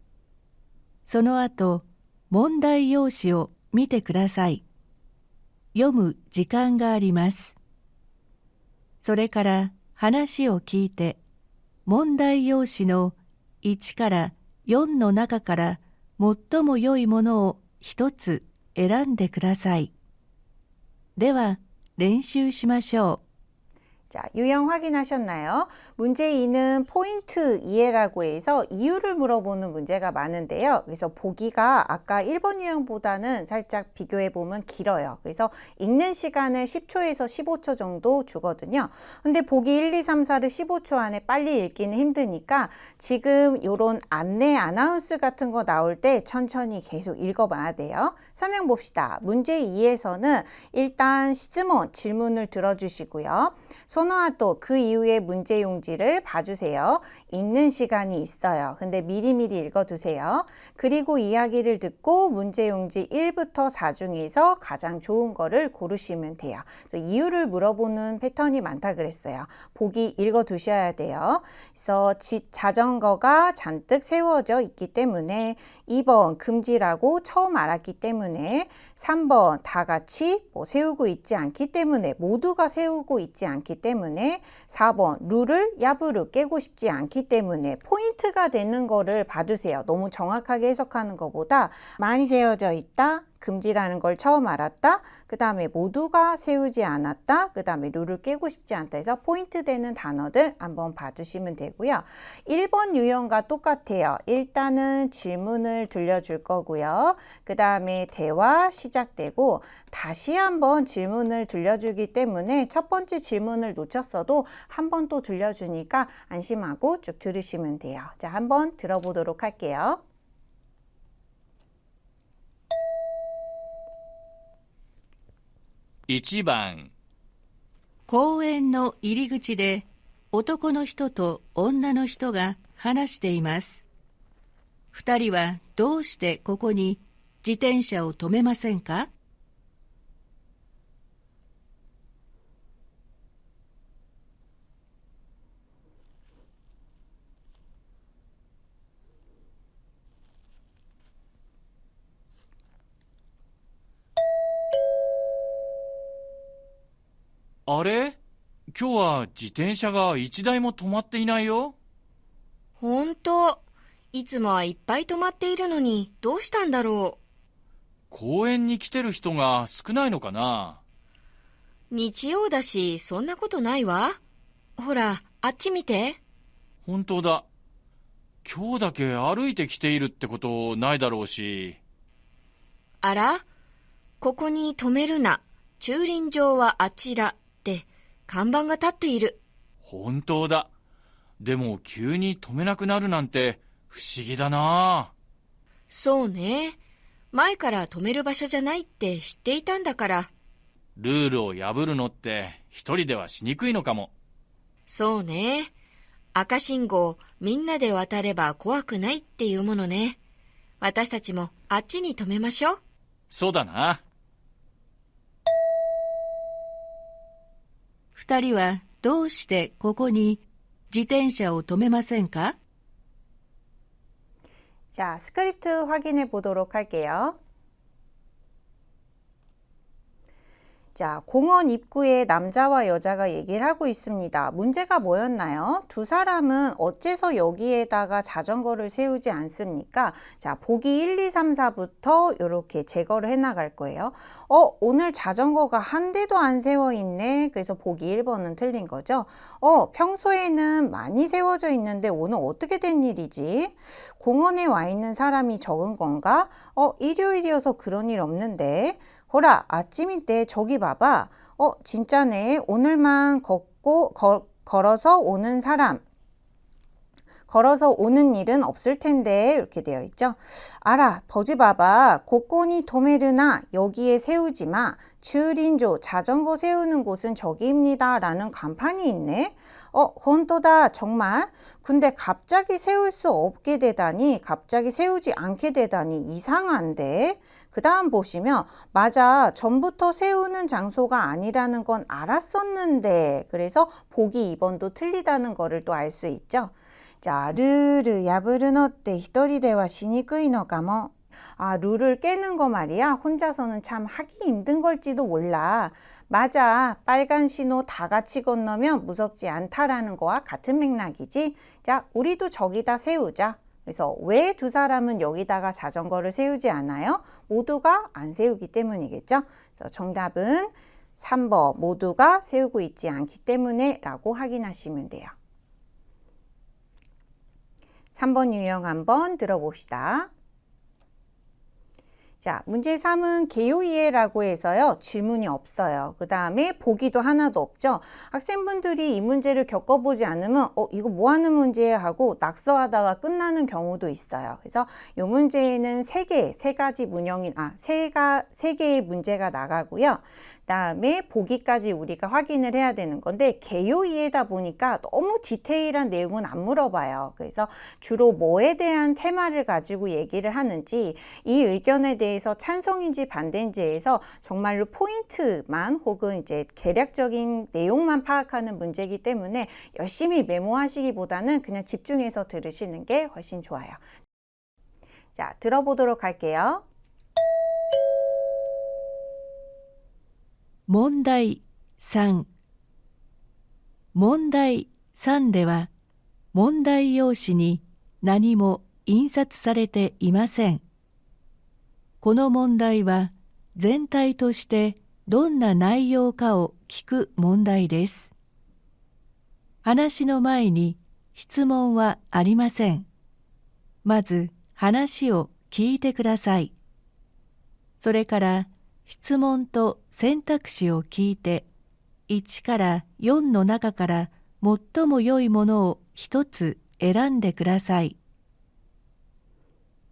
その後、問題用紙を見てください。読む時間があります。それから話を聞いて、問題用紙の1から4の中から最も良いものを一つ選んでください。では、練習しましょう。 자, 유형 확인하셨나요? 문제 2는 포인트 이해라고 해서 이유를 물어보는 문제가 많은데요. 그래서 보기가 아까 1번 유형보다는 살짝 비교해보면 길어요. 그래서 읽는 시간을 10초에서 15초 정도 주거든요. 근데 보기 1, 2, 3, 4를 15초 안에 빨리 읽기는 힘드니까 지금 이런 안내 아나운스 같은 거 나올 때 천천히 계속 읽어봐야 돼요. 설명 봅시다. 문제 2에서는 일단 질문을 들어주시고요. 소노아또 그 이후에 문제 용지를 봐주세요. 읽는 시간이 있어요. 근데 미리미리 읽어두세요. 그리고 이야기를 듣고 문제 용지 1부터 4 중에서 가장 좋은 거를 고르시면 돼요. 이유를 물어보는 패턴이 많다 그랬어요. 보기 읽어두셔야 돼요. 그래서 자전거가 잔뜩 세워져 있기 때문에 2번 금지라고 처음 알았기 때문에 3번 다 같이 세우고 있지 않기 때문에 모두가 세우고 있지 않기 때문에 4번 룰을 야부르 깨고 싶지 않기 때문에 포인트가 되는 거를 봐두세요. 너무 정확하게 해석하는 것보다 많이 세워져 있다. 금지라는 걸 처음 알았다. 그 다음에 모두가 세우지 않았다. 그 다음에 룰을 깨고 싶지 않다 해서 포인트 되는 단어들 한번 봐주시면 되고요. 1번 유형과 똑같아요. 일단은 질문을 들려줄 거고요. 그 다음에 대화 시작되고 다시 한번 질문을 들려주기 때문에 첫 번째 질문을 놓쳤어도 한 번 또 들려주니까 안심하고 쭉 들으시면 돼요. 자, 한번 들어보도록 할게요. 1番、公園の入り口で男の人と女の人が話しています。二人はどうしてここに自転車を止めませんか？あれ今日は自転車が1台も止まっていないよ。ほんと、いつもはいっぱい止まっているのにどうしたんだろ公園に来てる人が少ないのかな。う。日曜だし、そんなことないわ。ほら、あっち見て。本当だ。今日だけ歩いてきているってことないだろうし。あら？ここに止めるな。駐輪場はあちらって看板が立っている。本当だ。でも急に止めなくなるなんて不思議だな。そうね。前から止める場所じゃないって知っていたんだから。ルールを破るのって一人ではしにくいのかも。そうね。赤信号みんなで渡れば怖くないっていうものね。私たちもあっちに止めましょう。そうだな。二人はどうしてここに自転車を止めませんか？ 자, 스크립트 확인해 보도록 할게요. 자, 공원 입구에 남자와 여자가 얘기를 하고 있습니다. 문제가 뭐였나요? 두 사람은 어째서 여기에다가 자전거를 세우지 않습니까? 자, 보기 1, 2, 3, 4부터 이렇게 제거를 해 나갈 거예요. 오늘 자전거가 한 대도 안 세워 있네. 그래서 보기 1번은 틀린 거죠. 평소에는 많이 세워져 있는데 오늘 어떻게 된 일이지? 공원에 와 있는 사람이 적은 건가? 일요일이어서 그런 일 없는데. 호라, 아침인데 저기 봐봐. 진짜네. 오늘만 걸어서 오는 사람. 걸어서 오는 일은 없을 텐데 이렇게 되어 있죠. 알아, 버지 봐봐. 고코니 도메르나 여기에 세우지 마. 주린조 자전거 세우는 곳은 저기입니다. 라는 간판이 있네. 혼또다 정말. 근데 갑자기 세울 수 없게 되다니, 갑자기 세우지 않게 되다니 이상한데. 그 다음 보시면 맞아, 전부터 세우는 장소가 아니라는 건 알았었는데, 그래서 보기 2번도 틀리다는 거를 또 알 수 있죠. 자, 룰을 야부르노って 히토리 대화しにくいのかも. 아, 룰을 깨는 거 말이야. 혼자서는 참 하기 힘든 걸지도 몰라. 맞아, 빨간 신호 다 같이 건너면 무섭지 않다라는 거와 같은 맥락이지. 자, 우리도 저기다 세우자. 그래서 왜 두 사람은 여기다가 자전거를 세우지 않아요? 모두가 안 세우기 때문이겠죠. 그래서 정답은 3번 모두가 세우고 있지 않기 때문에 라고 확인하시면 돼요. 3번 유형 한번 들어봅시다. 자, 문제 3은 개요이에라고 해서요. 질문이 없어요. 그 다음에 보기도 하나도 없죠. 학생분들이 이 문제를 겪어보지 않으면 이거 뭐 하는 문제야 하고 낙서하다가 끝나는 경우도 있어요. 그래서 이 문제에는 세 개의 문제가 나가고요. 그다음에 보기까지 우리가 확인을 해야 되는 건데 개요이에다 보니까 너무 디테일한 내용은 안 물어봐요. 그래서 주로 뭐에 대한 테마를 가지고 얘기를 하는지 이 의견에 대해서 찬성인지 반대인지에서 정말로 포인트만 혹은 이제 개략적인 내용만 파악하는 문제이기 때문에 열심히 메모하시기보다는 그냥 집중해서 들으시는 게 훨씬 좋아요. 자, 들어보도록 할게요. 問題3。問題3では、問題用紙に何も印刷されていません。この問題は全体としてどんな内容かを聞く問題です。話の前に質問はありません。まず話を聞いてください。それから質問と選択肢を聞いて、1から4の中から最も良いものを一つ選んでください。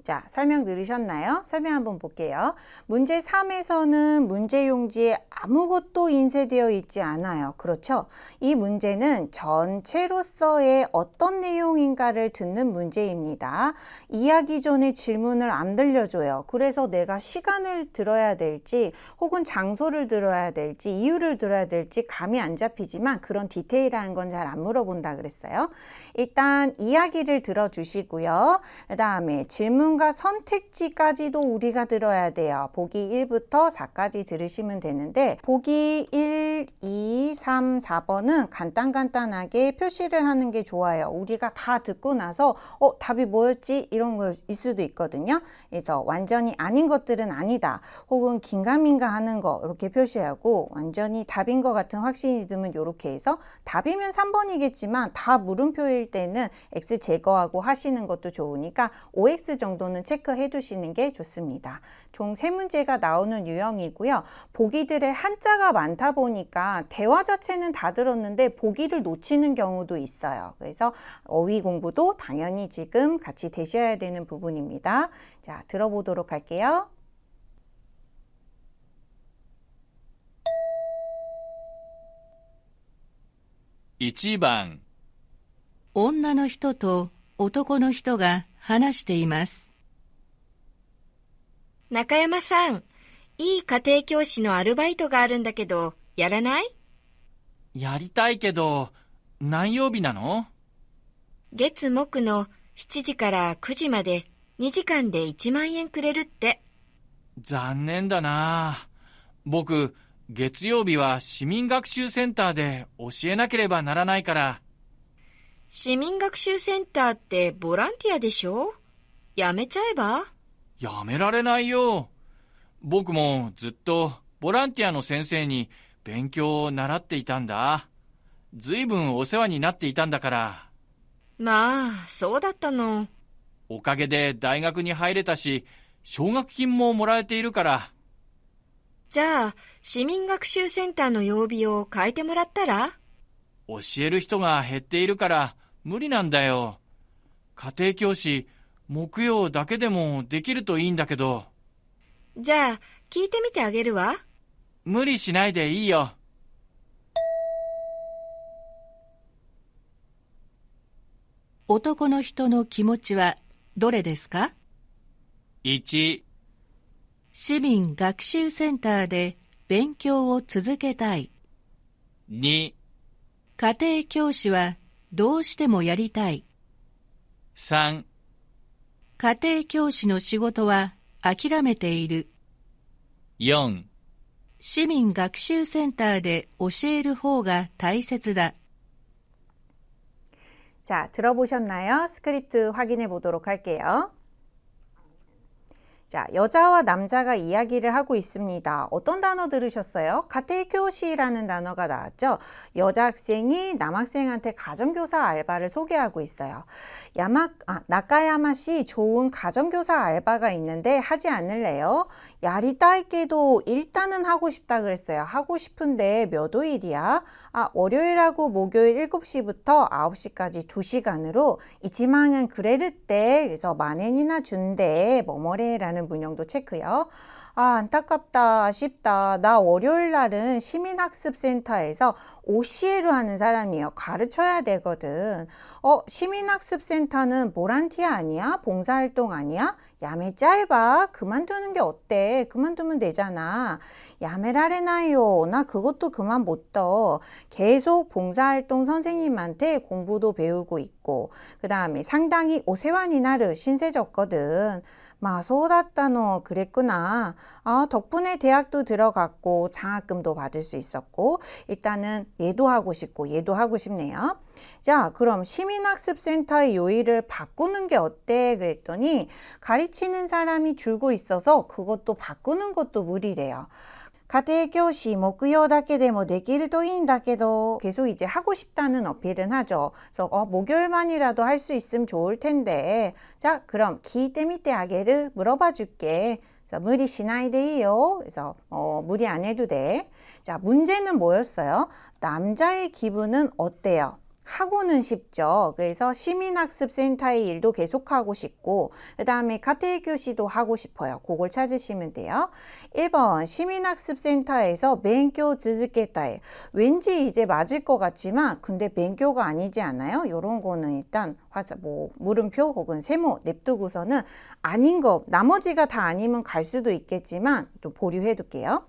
자, 설명 들으셨나요? 설명 한번 볼게요. 문제 3에서는 문제 용지에 아무것도 인쇄되어 있지 않아요. 그렇죠? 이 문제는 전체로서의 어떤 내용인가를 듣는 문제입니다. 이야기 전에 질문을 안 들려줘요. 그래서 내가 시간을 들어야 될지 혹은 장소를 들어야 될지 이유를 들어야 될지 감이 안 잡히지만 그런 디테일한 건 잘 안 물어본다 그랬어요. 일단 이야기를 들어주시고요. 그 다음에 질문 선택지까지도 우리가 들어야 돼요. 보기 1부터 4까지 들으시면 되는데 보기 1, 2, 3, 4번은 간단하게 표시를 하는 게 좋아요. 우리가 다 듣고 나서 답이 뭐였지? 이런 거일 수도 있거든요. 그래서 완전히 아닌 것들은 아니다. 혹은 긴가민가 하는 거 이렇게 표시하고 완전히 답인 것 같은 확신이 들면 이렇게 해서 답이면 3번이겠지만 다 물음표일 때는 X 제거하고 하시는 것도 좋으니까 OX 정도는 체크해 두시는 게 좋습니다. 총 3문제가 나오는 유형이고요. 보기들의 한자가 많다 보니까 대화 자체는 다 들었는데 보기를 놓치는 경우도 있어요. 그래서 어휘 공부도 당연히 지금 같이 되셔야 되는 부분입니다. 자, 들어보도록 할게요. 1番女の人と男の人が話しています。中山さん、いい家庭教師のアルバイトがあるんだけど、やらない？やりたいけど、何曜日なの？月木の7時から9時まで2時間で1万円くれるって。残念だな。僕、月曜日は市民学習センターで教えなければならないから。市民学習センターってボランティアでしょ？やめちゃえば？やめられないよ。僕もずっとボランティアの先生に勉強を習っていたんだ。ずいぶんお世話になっていたんだから。まあ、そうだったの。おかげで大学に入れたし、奨学金ももらえているから。じゃあ、市民学習センターの曜日を変えてもらったら？教える人が減っているから無理なんだよ。家庭教師、木曜だけでもできるといいんだけど。じゃあ、聞いてみてあげるわ。無理しないでいいよ。男の人の気持ちはどれですか？ 1、市民学習センターで勉強を続けたい。2、家庭教師はどうしてもやりたい。3、家庭教師の仕事は諦めている。4、市民学習センターで教える方が大切だ。 자, 들어보셨나요? 스크립트 확인해 보도록 할게요. 자, 여자와 남자가 이야기를 하고 있습니다. 어떤 단어 들으셨어요? 가테이교시라는 단어가 나왔죠. 여자 학생이 남학생한테 가정교사 알바를 소개하고 있어요. 나카야마 씨 좋은 가정교사 알바가 있는데 하지 않을래요? 야리따이께도 일단은 하고 싶다 그랬어요. 하고 싶은데 몇 월이야? 월요일하고 목요일 7시부터 9시까지 2시간으로 이치망은 그래를 때 그래서 만엔이나 준대 뭐뭐래라는 문형도 체크요. 안타깝다, 아쉽다. 나 월요일 날은 시민학습센터에서 OCA로 하는 사람이에요. 가르쳐야 되거든. 시민학습센터는 보란티아 아니야? 봉사활동 아니야? 야매 짧아. 그만두는 게 어때? 그만두면 되잖아. 야매라레나요. 나 그것도 그만 못 둬. 계속 봉사활동 선생님한테 공부도 배우고 있고 그 다음에 상당히 오세환이나르 신세졌거든. 소다따노 그랬구나. 덕분에 대학도 들어갔고 장학금도 받을 수 있었고 일단은 얘도 하고 싶고 얘도 하고 싶네요. 자, 그럼 시민학습센터의 요일을 바꾸는 게 어때? 그랬더니 가르치는 사람이 줄고 있어서 그것도 바꾸는 것도 무리래요. 가테교시 목요だけでもできるといいんだけど 계속 이제 하고 싶다는 어필은 하죠. 그래서 목요일만이라도 할 수 있으면 좋을 텐데. 자, 그럼 기대미때 아게를 물어봐 줄게. 그래서 무리 시나이데이요. 그래서 무리 안 해도 돼. 자, 문제는 뭐였어요? 남자의 기분은 어때요? 하고는 싶죠. 그래서 시민학습센터의 일도 계속하고 싶고 그 다음에 가테교시도 하고 싶어요. 그걸 찾으시면 돼요. 1번 시민학습센터에서 勉強 続けたい. 왠지 이제 맞을 것 같지만 근데 勉強가 아니지 않아요? 이런 거는 일단 물음표 혹은 세모 냅두고서는 아닌 거 나머지가 다 아니면 갈 수도 있겠지만 또 보류해 둘게요.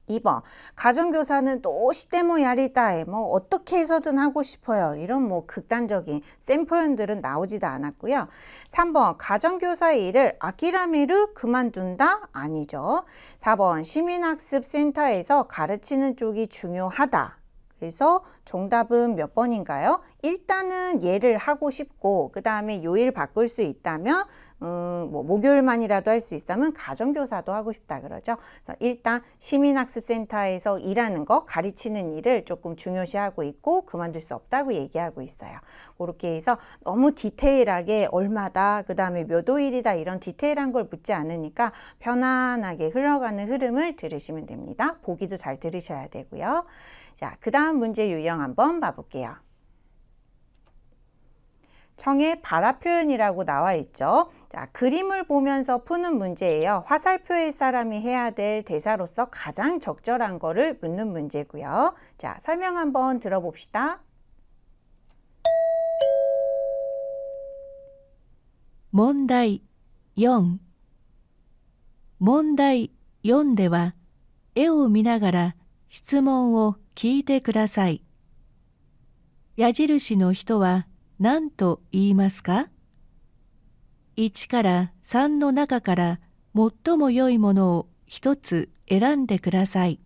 2번 가정교사는 또 시대모 야리다에 어떻게 해서든 하고 싶어요. 이런 극단적인 센 표현들은 나오지도 않았고요. 3번 가정교사의 일을 아키라메르 그만둔다? 아니죠. 4번 시민학습센터에서 가르치는 쪽이 중요하다. 그래서 정답은 몇 번인가요? 일단은 얘를 하고 싶고 그 다음에 요일 바꿀 수 있다면 목요일만이라도 할 수 있다면 가정교사도 하고 싶다 그러죠. 그래서 일단 시민학습센터에서 일하는 거 가르치는 일을 조금 중요시하고 있고 그만둘 수 없다고 얘기하고 있어요. 그렇게 해서 너무 디테일하게 얼마다 그 다음에 몇 월이다 이런 디테일한 걸 묻지 않으니까 편안하게 흘러가는 흐름을 들으시면 됩니다. 보기도 잘 들으셔야 되고요. 자, 그 다음 문제 유형 한번 봐볼게요. 청의 발화 표현이라고 나와 있죠. 자, 그림을 보면서 푸는 문제예요. 화살표의 사람이 해야 될 대사로서 가장 적절한 거를 묻는 문제고요. 자, 설명 한번 들어봅시다. 問題4問題4では絵を見ながら質問を聞いてください。矢印の人は何と言いますか ?1 から3の中から最も良いものを一つ選んでください。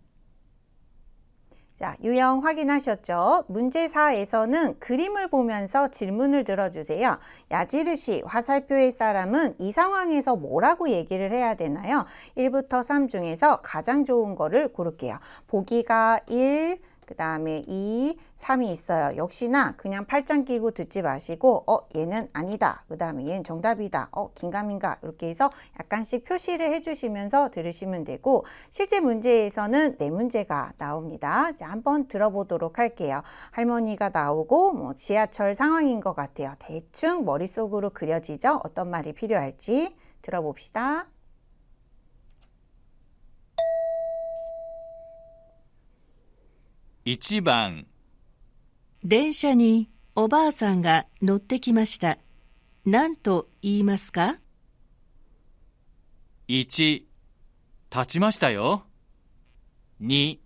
자, 유형 확인하셨죠? 문제 4에서는 그림을 보면서 질문을 들어주세요. 야지르시, 화살표의 사람은 이 상황에서 뭐라고 얘기를 해야 되나요? 1부터 3 중에서 가장 좋은 거를 고를게요. 보기가 1, 그 다음에 2, 3이 있어요. 역시나 그냥 팔짱 끼고 듣지 마시고 얘는 아니다. 그 다음에 얘는 정답이다. 긴가민가 이렇게 해서 약간씩 표시를 해주시면서 들으시면 되고 실제 문제에서는 4문제가 나옵니다. 자, 한번 들어보도록 할게요. 할머니가 나오고 지하철 상황인 것 같아요. 대충 머릿속으로 그려지죠? 어떤 말이 필요할지 들어봅시다. 1番電車におばあさんが乗ってきました。何と言いますか 1立ちましたよ。2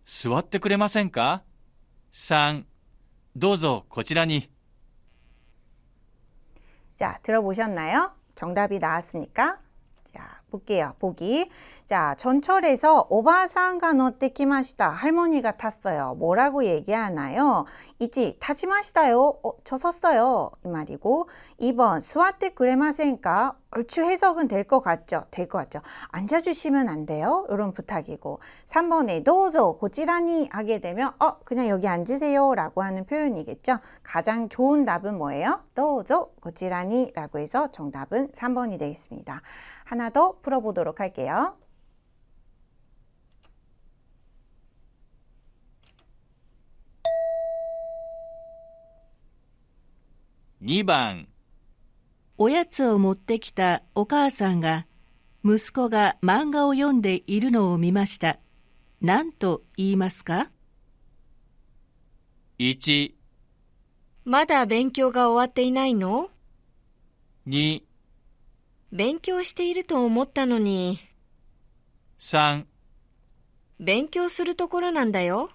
座ってくれませんか。3どうぞこちらに。 자, 들어보셨나요? 정답이 나왔습니까? 자, 볼게요. 보기. 자, 전철에서 오바상가 노테키마시다. 할머니가 탔어요. 뭐라고 얘기하나요? 1, 타지마시다요. 저 섰어요. 이 말이고 2번, 스와테 그레마센까? 얼추 해석은 될 것 같죠? 될 것 같죠? 앉아주시면 안 돼요? 이런 부탁이고 3번에 도저 고치라니 하게 되면 그냥 여기 앉으세요 라고 하는 표현이겠죠? 가장 좋은 답은 뭐예요? 도저 고치라니 라고 해서 정답은 3번이 되겠습니다. 하나 더 풀어보도록 할게요. 2番、おやつを持ってきたお母さんが、息子が漫画を読んでいるのを見ました。何と言いますか？ 1、まだ勉強が終わっていないの？ 2、勉強していると思ったのに。 3、勉強するところなんだよ。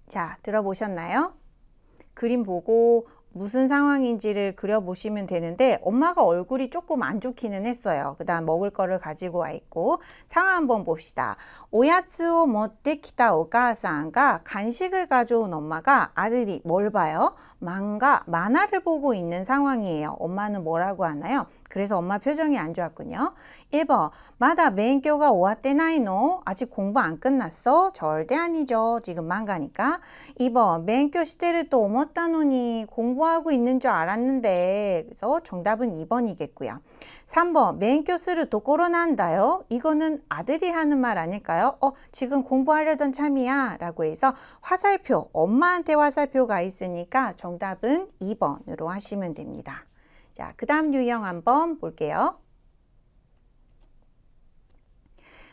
자, 들어보셨나요? 그림 보고 무슨 상황인지를 그려보시면 되는데 엄마가 얼굴이 조금 안 좋기는 했어요. 그 다음 먹을 거를 가지고 와 있고 상황 한번 봅시다. 오야츠오 모테키타 오카상가 간식을 가져온 엄마가 아들이 뭘 봐요? 만화를 보고 있는 상황이에요. 엄마는 뭐라고 하나요? 그래서 엄마 표정이 안 좋았군요. 1번, 마다 벤교가 오와테나이노? 아직 공부 안 끝났어? 절대 아니죠. 지금 만가니까. 2번, 벤교 시테를 또 오모타노니 공부하고 있는 줄 알았는데. 그래서 정답은 2번이겠고요. 3번, 벤교 스를 도코로 난다요? 이거는 아들이 하는 말 아닐까요? 지금 공부하려던 참이야. 라고 해서 화살표, 엄마한테 화살표가 있으니까 정답은 2번으로 하시면 됩니다. 자, 그 다음 유형 한번 볼게요.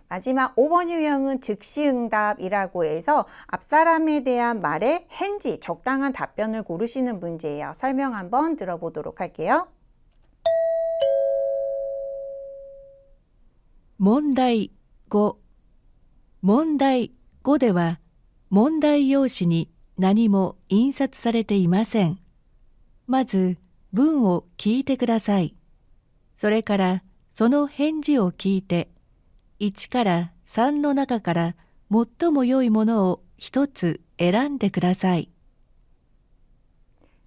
마지막 5번 유형은 즉시응답이라고 해서 앞사람에 대한 말에 hen지, 적당한 답변을 고르시는 문제예요. 설명 한번 들어보도록 할게요. 問題5。問題5では、問題用紙に何も印刷されていません。まず、文を聞いてください。それから、その返事を聞いて、1から3の中から最も良いものを一つ選んでください。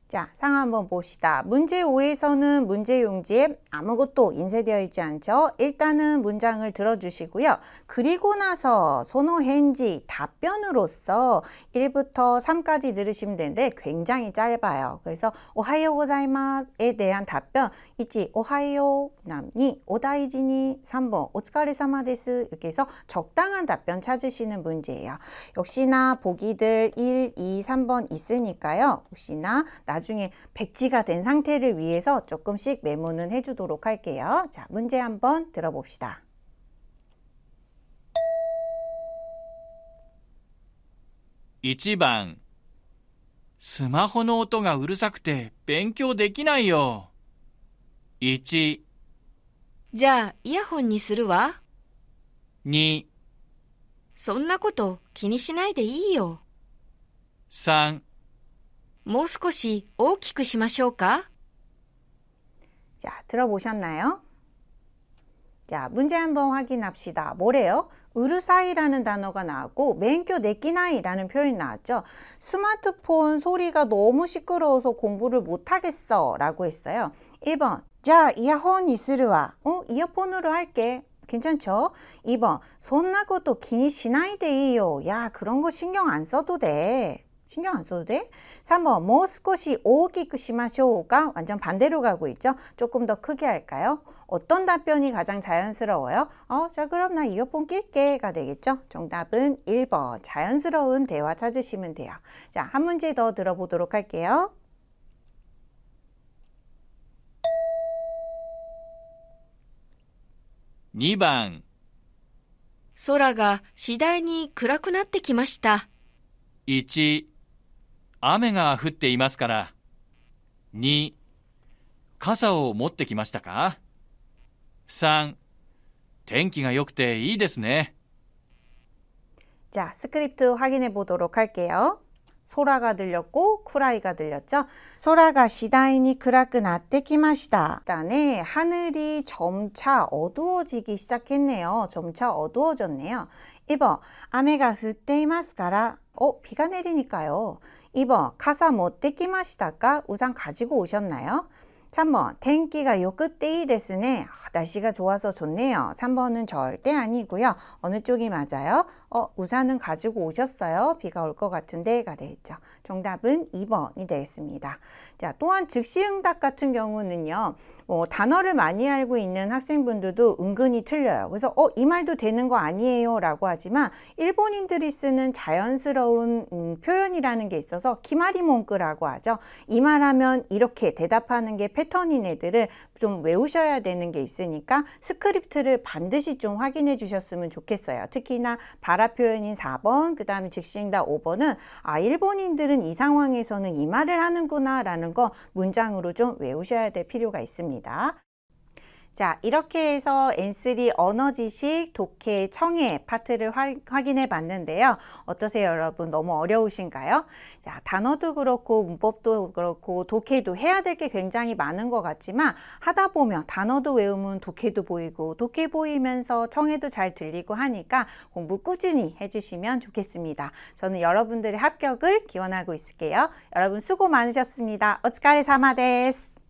자, 상황 한번 봅시다. 문제 5에서는 문제 용지에 아무것도 인쇄되어 있지 않죠? 일단은 문장을 들어주시고요. 그리고 나서 소노헨지 답변으로서 1부터 3까지 들으시면 되는데 굉장히 짧아요. 그래서 오하요 고자이마스에 대한 답변 있지. 오하요 남니 오다이지니 3번 오츠카레사마 데스 이렇게 해서 적당한 답변 찾으시는 문제예요. 역시나 보기들 1, 2, 3번 있으니까요. 혹시나 나중에 백지가 된 상태를 위해서 조금씩 메모는 해주도록 할게요. 자, 문제 한번 들어봅시다. 1番、スマホの音がうるさくて勉強できないよ。1、じゃあイヤホンにするわ。 2、そんなこと気にしないでいいよ。 3、もう少し大きくしましょうか。 자, 들어보셨나요? 자, 문제 한번 확인합시다. 뭐래요? 으르사이라는 단어가 나왔고 멘교 내끼나이라는 표현이 나왔죠. 스마트폰 소리가 너무 시끄러워서 공부를 못하겠어 라고 했어요. 1번, 자, 이어폰 이스르와. 이어폰으로 할게. 괜찮죠? 2번, 손나고도 기니 시나이데이요. 야, 그런 거 신경 안 써도 돼. 신경 안 써도 돼? 3번, 모스코시 오기크 시마쇼가 완전 반대로 가고 있죠? 조금 더 크게 할까요? 어떤 답변이 가장 자연스러워요? 자, 그럼 나 이어폰 낄게가 되겠죠? 정답은 1번, 자연스러운 대화 찾으시면 돼요. 자, 한 문제 더 들어보도록 할게요. 2番、空が次第に暗くなってきました。 1、雨が降っていますから。2、傘を持ってきましたか。3、天気が良くていいですね。 자, 스크립트 확인해 보도록 할게요. 소라가 들렸고 쿠라이가 들렸죠. 소라가 시다이니 쿠라쿠 나tte kima시다. 일단에 하늘이 점차 어두워지기 시작했네요. 점차 어두워졌네요. 2번, 雨が降っていますから 비가 내리니까요. 2번, 가사 못데 키마시다까? 우산 가지고 오셨나요? 3번, 텐기가 요끄떼이 데스네. 날씨가 좋아서 좋네요. 3번은 절대 아니고요. 어느 쪽이 맞아요? 우산은 가지고 오셨어요? 비가 올 것 같은데가 되겠죠. 정답은 2번이 되겠습니다. 자, 또한 즉시응답 같은 경우는요. 단어를 많이 알고 있는 학생분들도 은근히 틀려요. 그래서 이 말도 되는 거 아니에요 라고 하지만 일본인들이 쓰는 자연스러운 표현이라는 게 있어서 키마리몽크라고 하죠. 이 말하면 이렇게 대답하는 게 패턴인 애들을 좀 외우셔야 되는 게 있으니까 스크립트를 반드시 좀 확인해 주셨으면 좋겠어요. 특히나 발화 표현인 4번, 그 다음에 즉시응답 5번은 일본인들은 이 상황에서는 이 말을 하는구나 라는 거 문장으로 좀 외우셔야 될 필요가 있습니다. 자, 이렇게 해서 N3 언어지식, 독해, 청해 파트를 확인해 봤는데요. 어떠세요, 여러분? 너무 어려우신가요? 자, 단어도 그렇고 문법도 그렇고 독해도 해야 될 게 굉장히 많은 것 같지만 하다 보면 단어도 외우면 독해도 보이고 독해 보이면서 청해도 잘 들리고 하니까 공부 꾸준히 해주시면 좋겠습니다. 저는 여러분들의 합격을 기원하고 있을게요. 여러분 수고 많으셨습니다. 오츠카레사마 데스.